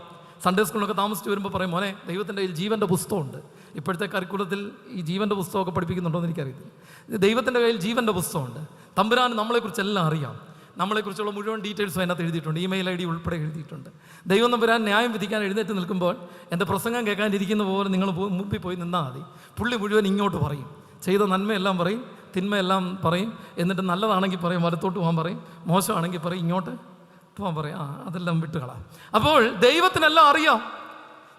സൺഡേ സ്കൂളിലൊക്കെ താമസിച്ച് വരുമ്പോൾ പറയും, മോനെ ദൈവത്തിൻ്റെ കയ്യിൽ ജീവൻ്റെ പുസ്തകമുണ്ട്. ഇപ്പോഴത്തെ കരിക്കുലത്തിൽ ഈ ജീവൻ്റെ പുസ്തകമൊക്കെ പഠിപ്പിക്കുന്നുണ്ടോ എന്ന് എനിക്കറിയത്തില്ല. ദൈവത്തിൻ്റെ കയ്യിൽ ജീവൻ്റെ പുസ്തകമുണ്ട്. തമ്പുരാൻ നമ്മളെക്കുറിച്ചെല്ലാം അറിയാം. നമ്മളെക്കുറിച്ചുള്ള മുഴുവൻ ഡീറ്റെയിൽസും അതിനകത്ത് എഴുതിയിട്ടുണ്ട്. ഇമെയിൽ ID ഉൾപ്പെടെ എഴുതിയിട്ടുണ്ട്. ദൈവം നമ്പുരാൻ ന്യായം വിധിക്കാൻ എഴുന്നേറ്റ് നിൽക്കുമ്പോൾ എൻ്റെ പ്രസംഗം കേൾക്കാനിരിക്കുന്ന പോലെ നിങ്ങൾ മുമ്പിൽ പോയി നിന്നാൽ മതി. പുള്ളി മുഴുവൻ ഇങ്ങോട്ട് പറയും, ചെയ്ത നന്മയെല്ലാം പറയും, തിന്മയെല്ലാം പറയും. എന്നിട്ട് നല്ലതാണെങ്കിൽ പറയും വലത്തോട്ട് പോകാൻ പറയും, മോശമാണെങ്കിൽ പറയും ഇങ്ങോട്ട് പോകാൻ പറയും. അതെല്ലാം വിട്ടുകളാം. അപ്പോൾ ദൈവത്തിനെല്ലാം അറിയാം.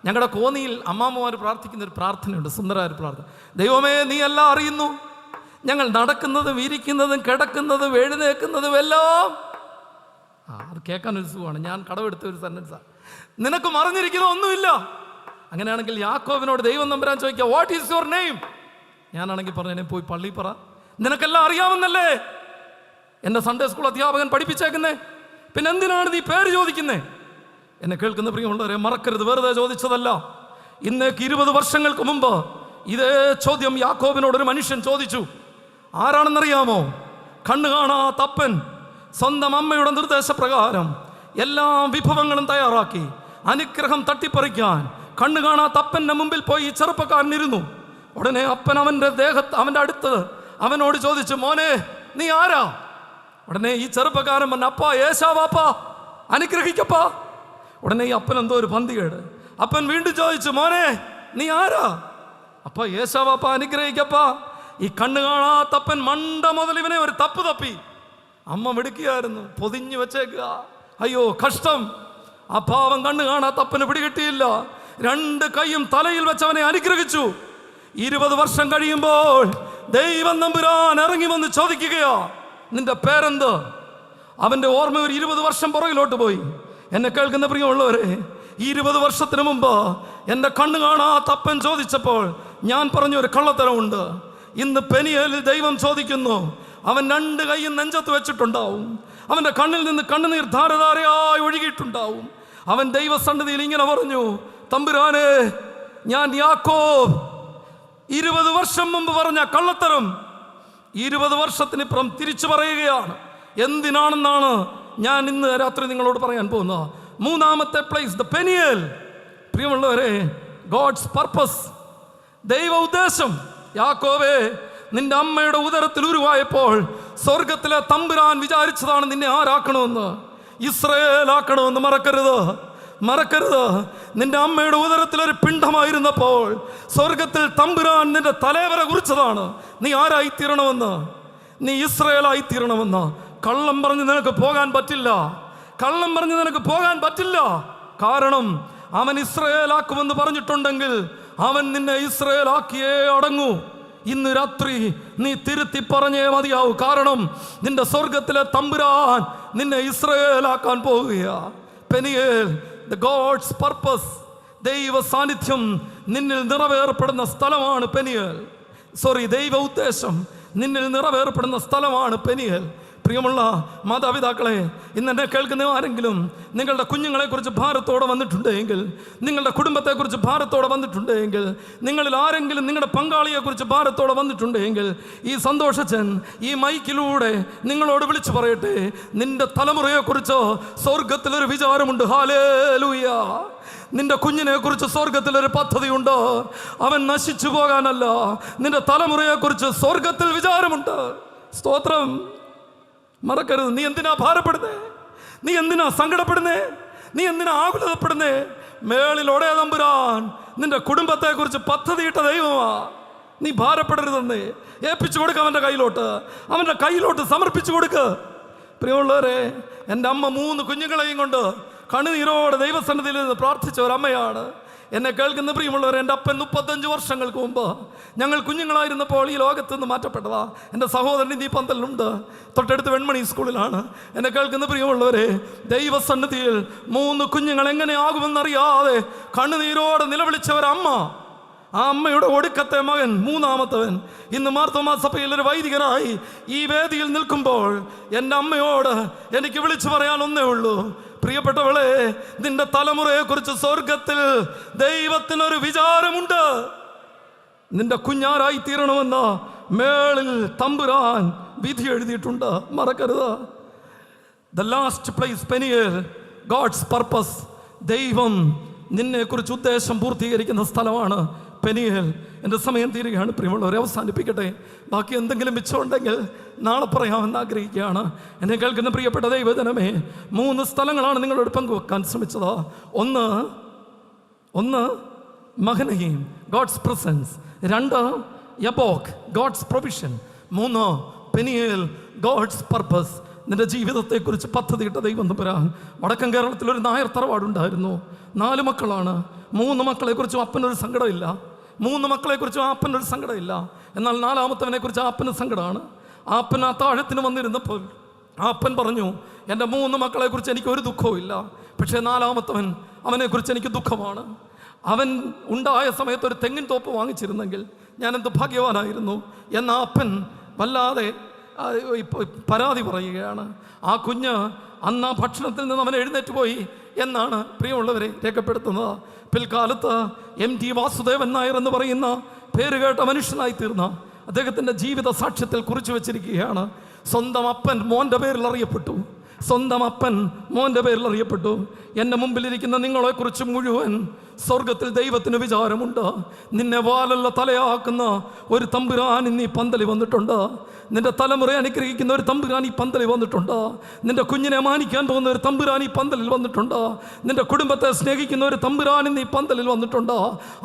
ഞങ്ങളുടെ കോന്നിയിൽ അമ്മാമ്മമാർ പ്രാർത്ഥിക്കുന്ന ഒരു പ്രാർത്ഥനയുണ്ട്, സുന്ദരമായ ഒരു പ്രാർത്ഥന. ദൈവമേ നീ എല്ലാം അറിയുന്നു, ഞങ്ങൾ നടക്കുന്നതും ഇരിക്കുന്നതും കിടക്കുന്നതും എഴുന്നേൽക്കുന്നതും എല്ലാം. അത് കേൾക്കാനൊരു സുഖമാണ്. ഞാൻ കടമെടുത്ത ഒരു സെന്റൻസാണ്. നിനക്ക് മറിഞ്ഞിരിക്കുന്ന ഒന്നുമില്ല. അങ്ങനെയാണെങ്കിൽ യാക്കോബിനോട് ദൈവം നമ്പുരാൻ ചോദിക്കുക, വാട്ട് ഈസ് യുവർ നെയിം? ഞാനാണെങ്കിൽ പറഞ്ഞു, പോയി പള്ളി പറ, നിനക്കെല്ലാം അറിയാമെന്നല്ലേ എന്നെ സൺഡേ സ്കൂൾ അധ്യാപകൻ പഠിപ്പിച്ചേക്കുന്നേ, പിന്നെ എന്തിനാണ് നീ പേര് ചോദിക്കുന്നേ? എന്നെ കേൾക്കുന്ന പ്രിയമുള്ളവരെ, മറക്കരുത്, വെറുതെ ചോദിച്ചതല്ല. ഇന്നേക്ക് 20 വർഷങ്ങൾക്ക് മുമ്പ് ഇതേ ചോദ്യം യാക്കോബിനോട് ഒരു മനുഷ്യൻ ചോദിച്ചു. ആരാണെന്നറിയാമോ? കണ്ണു കാണാത്തപ്പൻ സ്വന്തം അമ്മയുടെ നിർദ്ദേശപ്രകാരം എല്ലാ വിഭവങ്ങളും തയ്യാറാക്കി അനുഗ്രഹം തട്ടിപ്പറിക്കാൻ കണ്ണു കാണാത്തപ്പൻ്റെ മുമ്പിൽ പോയി ഈ ചെറുപ്പക്കാരൻ ഇരുന്നു. ഉടനെ അപ്പൻ അവൻ്റെ അടുത്ത് അവനോട് ചോദിച്ചു, മോനെ നീ ആരാ? ഉടനെ ഈ ചെറുപ്പക്കാരൻ പറഞ്ഞു, അപ്പാ യേശാവാപ്പാ, അനുഗ്രഹിക്കപ്പാ. ഉടനെ ഈ അപ്പൻ എന്തോ ഒരു പന്തികേട്. അപ്പൻ വീണ്ടും ചോദിച്ചു, മോനെ നീ ആരാ? അപ്പ യേശാവാപ്പാ, അനുഗ്രഹിക്കപ്പാ. ഈ കണ്ണു കാണാത്തപ്പൻ മണ്ട മുതൽ ഇവനെ ഒരു തപ്പ് തപ്പി. അമ്മ മിടുക്കിയായിരുന്നു, പൊതിഞ്ഞു വെച്ചേക്കുക. അയ്യോ കഷ്ടം, ആ പാവം കണ്ണു കാണാത്തപ്പന് പിടികിട്ടിയില്ല. 2 കൈയും തലയിൽ വെച്ചവനെ അനുഗ്രഹിച്ചു. 20 വർഷം കഴിയുമ്പോൾ ദൈവം നമ്പുരാൻ ഇറങ്ങി വന്ന് ചോദിക്കുകയാ, നിന്റെ പേരെന്ത്? അവന്റെ ഓർമ്മ ഒരു 20 വർഷം പുറകിലോട്ട് പോയി. എന്നെ കേൾക്കുന്ന പ്രിയമുള്ളവരെ, 20 വർഷത്തിന് മുമ്പ് എൻ്റെ കണ്ണു കാണാത്തപ്പൻ ചോദിച്ചപ്പോൾ ഞാൻ പറഞ്ഞൊരു കള്ളത്തരമുണ്ട്. ഇന്ന് പെനിയേലിൽ ദൈവം ചോദിക്കുന്നു. അവൻ 2 കൈയും നെഞ്ചത്ത് വെച്ചിട്ടുണ്ടാവും. അവൻ്റെ കണ്ണിൽ നിന്ന് കണ്ണുനീർ ധാരധാരയായി ഒഴുകിയിട്ടുണ്ടാവും. അവൻ ദൈവസന്നിധിയിൽ ഇങ്ങനെ പറഞ്ഞു, തമ്പുരാനെ, ഞാൻ യാക്കോബ് 20 വർഷം മുമ്പ് പറഞ്ഞ കള്ളത്തരം 20 വർഷത്തിനിപ്പുറം തിരിച്ചു പറയുകയാണ്. എന്തിനാണെന്നാണ് ഞാൻ ഇന്ന് രാത്രി നിങ്ങളോട് പറയാൻ പോകുന്നത്. 3ാമത്തെ പ്ലേസ്, ദ പെനിയേൽ. പ്രിയമുള്ളവരെ, ഗോഡ്സ് പർപ്പസ്, ദൈവ ഉദ്ദേശം. യാക്കോബേ, നിന്റെ അമ്മയുടെ ഉദരത്തിൽ ഉരുവായപ്പോൾ സ്വർഗത്തിലെ തമ്പുരാൻ വിചാരിച്ചതാണ് നിന്നെ ആരാക്കണമെന്ന്, ഇസ്രായേൽ ആക്കണമെന്ന്. മറക്കരുത്. നിന്റെ അമ്മയുടെ ഉദരത്തിൽ ഒരു പിണ്ഡമായിരുന്നപ്പോൾ സ്വർഗത്തിൽ തമ്പുരാൻ നിന്റെ തലവരെ കുറിച്ചതാണ് നീ ആരായിത്തീരണമെന്ന്, നീ ഇസ്രായേലായിത്തീരണമെന്ന്. കള്ളം പറഞ്ഞ് നിനക്ക് പോകാൻ പറ്റില്ല. കാരണം അവൻ ഇസ്രായേലാക്കുമെന്ന് പറഞ്ഞിട്ടുണ്ടെങ്കിൽ അവൻ നിന്നെ ഇസ്രായേലാക്കിയേ അടങ്ങൂ. ഇന്ന് രാത്രി നീ തിരുത്തി പറഞ്ഞേ മതിയാവൂ. കാരണം നിന്റെ സ്വർഗത്തിലെ തമ്പുരാൻ നിന്നെ ഇസ്രായേലാക്കാൻ പോവുകയാ. പെനിയേൽ, ദ ഗോഡ്സ് പർപ്പസ്, ദൈവ സാന്നിധ്യം നിന്നിൽ നിറവേറപ്പെടുന്ന സ്ഥലമാണ് പെനിയേൽ. ദൈവ ഉദ്ദേശം നിന്നിൽ നിറവേറപ്പെടുന്ന സ്ഥലമാണ് പെനിയേൽ. പ്രിയമുള്ള മാതാപിതാക്കളെ, ഇന്നെന്നെ കേൾക്കുന്ന ആരെങ്കിലും നിങ്ങളുടെ കുഞ്ഞുങ്ങളെക്കുറിച്ച് ഭാരത്തോടെ വന്നിട്ടുണ്ടെങ്കിൽ, നിങ്ങളുടെ കുടുംബത്തെക്കുറിച്ച് ഭാരത്തോടെ വന്നിട്ടുണ്ടെങ്കിൽ, നിങ്ങളിൽ ആരെങ്കിലും നിങ്ങളുടെ പങ്കാളിയെക്കുറിച്ച് ഭാരത്തോടെ വന്നിട്ടുണ്ടെങ്കിൽ, ഈ സന്തോഷച്ചൻ ഈ മൈക്കിലൂടെ നിങ്ങളോട് വിളിച്ചു പറയട്ടെ, നിന്റെ തലമുറയെക്കുറിച്ച് സ്വർഗത്തിലൊരു വിചാരമുണ്ട്. ഹല്ലേലൂയ. നിന്റെ കുഞ്ഞിനെ കുറിച്ച് സ്വർഗത്തിലൊരു പദ്ധതിയുണ്ട്. അവൻ നശിച്ചു പോകാനല്ല, നിന്റെ തലമുറയെക്കുറിച്ച് സ്വർഗത്തിൽ വിചാരമുണ്ട്. സ്തോത്രം. മറക്കരുത്. നീ എന്തിനാ ഭാരപ്പെടുന്നേ? നീ എന്തിനാ സങ്കടപ്പെടുന്നേ? നീ എന്തിനാ ആകുലതപ്പെടുന്നേ? മേളിൽ ഒടേ തമ്പുരാൻ നിന്റെ കുടുംബത്തെക്കുറിച്ച് പദ്ധതിയിട്ട ദൈവമാ. നീ ഭാരപ്പെടരുതെന്നേ. ഏൽപ്പിച്ചു കൊടുക്കുക അവൻ്റെ കയ്യിലോട്ട്, അവൻ്റെ കയ്യിലോട്ട് സമർപ്പിച്ചു കൊടുക്കുക. പ്രിയമുള്ളവരെ, എൻ്റെ അമ്മ 3 കുഞ്ഞുങ്ങളെയും കൊണ്ട് കണ്ണുനീരോടെ ദൈവസന്നിധിയിൽ നിന്ന് പ്രാർത്ഥിച്ച ഒരമ്മയാണ്. എന്നെ കേൾക്കുന്ന പ്രിയമുള്ളവരെ, എൻ്റെ അപ്പൻ 35 വർഷങ്ങൾക്ക് മുമ്പ് ഞങ്ങൾ കുഞ്ഞുങ്ങളായിരുന്നപ്പോൾ ഈ ലോകത്ത് നിന്ന് മാറ്റപ്പെട്ടതാ. എൻ്റെ സഹോദരൻ ഈ പന്തലിലുണ്ട്, തൊട്ടടുത്ത് വെൺമണി സ്കൂളിലാണ്. എന്നെ കേൾക്കുന്ന പ്രിയമുള്ളവരെ, ദൈവസന്നിധിയിൽ 3 കുഞ്ഞുങ്ങൾ എങ്ങനെയാകുമെന്നറിയാതെ കണ്ണുനീരോടെ നിലവിളിച്ച ഒരമ്മ. ആ അമ്മയുടെ ഒടുക്കത്തെ മകൻ, 3ാമത്തവൻ, ഇന്ന് മാർത്തോമാ സഭയിൽ ഒരു വൈദികനായി ഈ വേദിയിൽ നിൽക്കുമ്പോൾ എൻ്റെ അമ്മയോട് എനിക്ക് വിളിച്ചു പറയാൻ ഒന്നേ ഉള്ളൂ. പ്രിയപ്പെട്ടവളെ, നിന്റെ തലമുറയെക്കുറിച്ച് സ്വർഗത്തിൽ ദൈവത്തിനൊരു വിചാരമുണ്ട്. നിന്റെ കുഞ്ഞാരായി തീരണമെന്ന് മേളിൽ തമ്പുരാൻ വിധി എഴുതിയിട്ടുണ്ട്. മറക്കരുത്. The last place Peniel, God's purpose. ദൈവം നിന്നെക്കുറിച്ച് ഉദ്ദേശം പൂർത്തീകരിക്കുന്ന സ്ഥലമാണ് പെനിയേൽ. എൻ്റെ സമയം തീരുകയാണ് പ്രിയമുള്ളവരെ, അവസാനിപ്പിക്കട്ടെ. ബാക്കി എന്തെങ്കിലും മിച്ചമുണ്ടെങ്കിൽ നാളെ പറയാമെന്ന് ആഗ്രഹിക്കുകയാണ്. എന്നെ കേൾക്കുന്ന പ്രിയപ്പെട്ട ദൈവജനമേ, 3 സ്ഥലങ്ങളാണ് നിങ്ങളോട് പങ്കുവെക്കാൻ ശ്രമിച്ചത്. ഒന്ന് Mahanaim, God's presence. 2 Jabbok, God's provision. 3 Peniel, God's purpose. നിന്റെ ജീവിതത്തെക്കുറിച്ച് പദ്ധതിയിട്ട ദൈവം തമ്പുരാൻ. വടക്കൻ കേരളത്തിലൊരു നായർ തറവാടുണ്ടായിരുന്നു. 4 മക്കളാണ്. 3 മക്കളെക്കുറിച്ചും അപ്പനൊരു സങ്കടമില്ല. 3 മക്കളെക്കുറിച്ചും അപ്പനൊരു സങ്കടമില്ല. എന്നാൽ 4ാമത്തവനെ കുറിച്ച് അപ്പന് സങ്കടമാണ്. അപ്പൻ ആ താഴത്തിന് വന്നിരുന്നപ്പോൾ അപ്പൻ പറഞ്ഞു, എൻ്റെ 3 മക്കളെക്കുറിച്ച് എനിക്ക് ഒരു ദുഃഖവും ഇല്ല, പക്ഷേ 4ാമത്തവൻ, അവനെക്കുറിച്ച് എനിക്ക് ദുഃഖമാണ്. അവൻ ഉണ്ടായ സമയത്ത് ഒരു തെങ്ങിൻ തോപ്പ് വാങ്ങിച്ചിരുന്നെങ്കിൽ ഞാൻ എന്ത് ഭാഗ്യവാനായിരുന്നു എന്ന അപ്പൻ വല്ലാതെ പരാതി പറയുകയാണ്. ആ കുഞ്ഞ് അന്ന് ആ ഭക്ഷണത്തിൽ നിന്ന് അവൻ എഴുന്നേറ്റ് പോയി എന്നാണ് പ്രിയമുള്ളവരെ രേഖപ്പെടുത്തുന്നത്. പിൽക്കാലത്ത് MT വാസുദേവൻ നായർ എന്ന് പറയുന്ന പേരുകേട്ട മനുഷ്യനായി തീർന്ന അദ്ദേഹത്തിൻ്റെ ജീവിത സാക്ഷ്യത്തിൽ കുറിച്ചു വച്ചിരിക്കുകയാണ്. സ്വന്തം അപ്പൻ മോൻ്റെ പേരിൽ അറിയപ്പെട്ടു. എൻ്റെ മുമ്പിലിരിക്കുന്ന നിങ്ങളെക്കുറിച്ച് മുഴുവൻ സ്വർഗത്തിൽ ദൈവത്തിന് വിചാരമുണ്ട്. നിന്നെ വാലല്ല തലയാക്കുന്ന ഒരു തമ്പുരാൻ ഇന്ന് ഈ പന്തലിൽ വന്നിട്ടുണ്ട്. നിന്റെ തലമുറ അനുഗ്രഹിക്കുന്ന ഒരു തമ്പുരാൻ ഈ പന്തലിൽ വന്നിട്ടുണ്ട്. നിന്റെ കുഞ്ഞിനെ മാനിക്കാൻ പോകുന്ന ഒരു തമ്പുരാൻ ഈ പന്തലിൽ വന്നിട്ടുണ്ട്. നിന്റെ കുടുംബത്തെ സ്നേഹിക്കുന്ന ഒരു തമ്പുരാൻ ഇന്ന് ഈ പന്തലിൽ വന്നിട്ടുണ്ട്.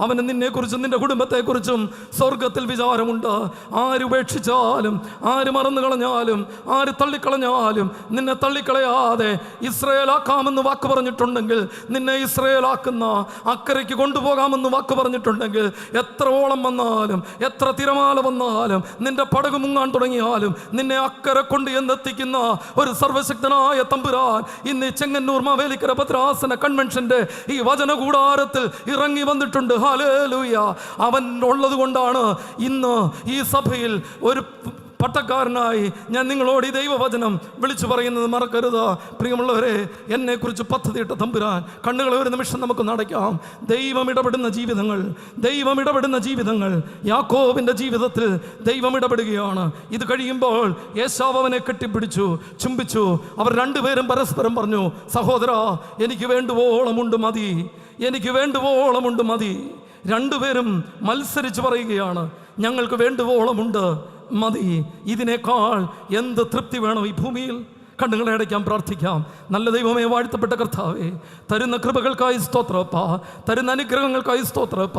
അവന് നിന്നെക്കുറിച്ചും നിന്റെ കുടുംബത്തെക്കുറിച്ചും സ്വർഗത്തിൽ വിചാരമുണ്ട്. ആര് ഉപേക്ഷിച്ചാലും, ആര് മറന്നു കളഞ്ഞാലും, ആര് തള്ളിക്കളഞ്ഞാലും നിന്നെ തള്ളിക്കളയാതെ ഇസ്രയേലാക്കാമെന്ന് വാക്ക് പറഞ്ഞിട്ടുണ്ടെങ്കിൽ, നിന്നെ ഇസ്രയേലാക്കുന്ന അക്കരയ്ക്ക് കൊണ്ടുപോകാമെന്ന് വാക്ക് പറഞ്ഞിട്ടുണ്ടെങ്കിൽ, എത്ര ഓളം വന്നാലും, എത്ര തിരമാല വന്നാലും, നിന്റെ പടക് മുങ്ങാൻ തുടങ്ങിയാലും നിന്നെ അക്കരെ കൊണ്ട് എന്നെത്തിക്കുന്ന ഒരു സർവശക്തനായ തമ്പുരാൻ ഇന്ന് ചെങ്ങന്നൂർ മാവേലിക്കര ഭദ്രാസന കൺവെൻഷന്റെ ഈ വചന കൂടാരത്തിൽ ഇറങ്ങി വന്നിട്ടുണ്ട്. ഹല്ലേലൂയ. അവൻ ഉള്ളത് കൊണ്ടാണ് ഇന്ന് ഈ സഭയിൽ ഒരു പട്ടക്കാരനായി ഞാൻ നിങ്ങളോട് ഈ ദൈവവചനം വിളിച്ചു പറയുന്നത്. മറക്കരുത് പ്രിയമുള്ളവരെ, എന്നെക്കുറിച്ച് പദ്ധതിയിട്ട തമ്പുരാൻ. കണ്ണുകളെ ഒരു നിമിഷം നമുക്ക് നടക്കാം. ദൈവം ഇടപെടുന്ന ജീവിതങ്ങൾ യാക്കോബിൻ്റെ ജീവിതത്തിൽ ദൈവം ഇടപെടുകയാണ്. ഇത് കഴിയുമ്പോൾ ഏശാവ് അവനെ കെട്ടിപ്പിടിച്ചു, ചുംബിച്ചു. അവർ രണ്ടുപേരും പരസ്പരം പറഞ്ഞു, സഹോദരാ, എനിക്ക് വേണ്ടുവോളമുണ്ട് മതി. രണ്ടുപേരും മത്സരിച്ച് പറയുകയാണ്, ഞങ്ങൾക്ക് വേണ്ടുവോളമുണ്ട് മതി. ഇതിനേക്കാൾ എന്ത് തൃപ്തി വേണം ഈ ഭൂമിയിൽ? കണ്ണുകളെ അടയ്ക്കാം, പ്രാർത്ഥിക്കാം. നല്ല ദൈവമേ, വാഴ്ത്തപ്പെട്ട കർത്താവേ, തരുന്ന കൃപകൾക്കായി സ്തോത്രപ്പ, തരുന്ന അനുഗ്രഹങ്ങൾക്കായി സ്തോത്രപ്പ.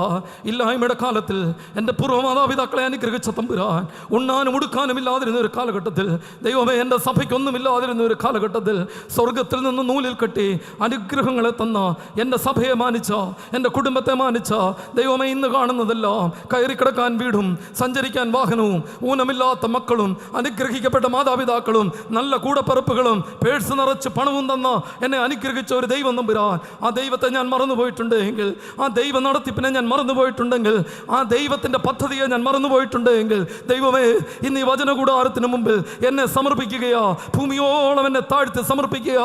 ഇല്ലായ്മയുടെ കാലത്തിൽ എൻ്റെ പൂർവ്വമാതാപിതാക്കളെ അനുഗ്രഹിച്ച തമ്പുരാൻ, ഉണ്ണാനും ഉടുക്കാനും ഇല്ലാതിരുന്ന ഒരു കാലഘട്ടത്തിൽ, ദൈവമേ, എൻ്റെ സഭയ്ക്കൊന്നുമില്ലാതിരുന്ന ഒരു കാലഘട്ടത്തിൽ സ്വർഗത്തിൽ നിന്ന് നൂലിൽ കെട്ടി അനുഗ്രഹങ്ങളെ തന്ന എൻ്റെ സഭയെ മാനിച്ച, എൻ്റെ കുടുംബത്തെ മാനിച്ച ദൈവമേ, ഇന്ന് കാണുന്നതെല്ലാം കയറിക്കിടക്കാൻ വീടും സഞ്ചരിക്കാൻ വാഹനവും ഊനമില്ലാത്ത മക്കളും അനുഗ്രഹിക്കപ്പെട്ട മാതാപിതാക്കളും നല്ല കൂടപ്പറപ്പ് ചെരുപ്പുകളും പേഴ്സ് നിറച്ച് പണവും തന്ന് എന്നെ അനുഗ്രഹിച്ച ഒരു ദൈവം തമ്പുരാൻ, ആ ദൈവത്തെ ഞാൻ മറന്നുപോയിട്ടുണ്ടെങ്കിൽ, ആ ദൈവ നടത്തിപ്പിനെ ഞാൻ മറന്നുപോയിട്ടുണ്ടെങ്കിൽ, ആ ദൈവത്തിൻ്റെ പദ്ധതിയെ ഞാൻ മറന്നുപോയിട്ടുണ്ടെങ്കിൽ, ദൈവമേ, ഇന്ന് ഈ വചനകൂടാരത്തിന് മുമ്പിൽ എന്നെ സമർപ്പിക്കുകയാ, ഭൂമിയോളം എന്നെ താഴ്ത്തി സമർപ്പിക്കുക.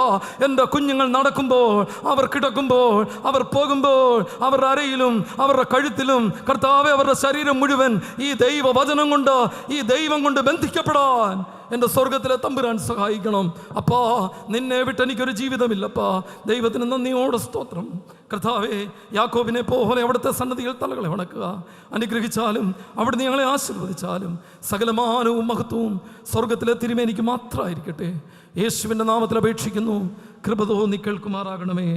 എൻ്റെ കുഞ്ഞുങ്ങൾ നടക്കുമ്പോൾ, അവർ കിടക്കുമ്പോൾ, അവർ പോകുമ്പോൾ, അവരുടെ അരയിലും അവരുടെ കഴുത്തിലും കർത്താവേ, അവരുടെ ശരീരം മുഴുവൻ ഈ ദൈവവചനം കൊണ്ട്, ഈ ദൈവം കൊണ്ട് ബന്ധിക്കപ്പെടാൻ എൻ്റെ സ്വർഗത്തിലെ തമ്പുരാൻ സഹായിക്കണം. അപ്പാ, നിന്നെ വിട്ട് എനിക്കൊരു ജീവിതമില്ലപ്പാ. ദൈവത്തിന് നന്ദിയോടെ സ്തോത്രം. കർത്താവേ, യാക്കോബിനെ പോലെ അവിടുത്തെ സന്നദ്ധിയിൽ തലകളെ വണക്കുക. അനുഗ്രഹിച്ചാലും അവിടുന്ന് ഞങ്ങളെ ആശീർവദിച്ചാലും സകലമാനവും മഹത്വവും സ്വർഗത്തിലെ തിരുമേനിക്ക് മാത്രമായിരിക്കട്ടെ. യേശുവിൻ്റെ നാമത്തിൽ അപേക്ഷിക്കുന്നു. കൃപ തോന്നി കേൾക്കുമാറാകണമേ.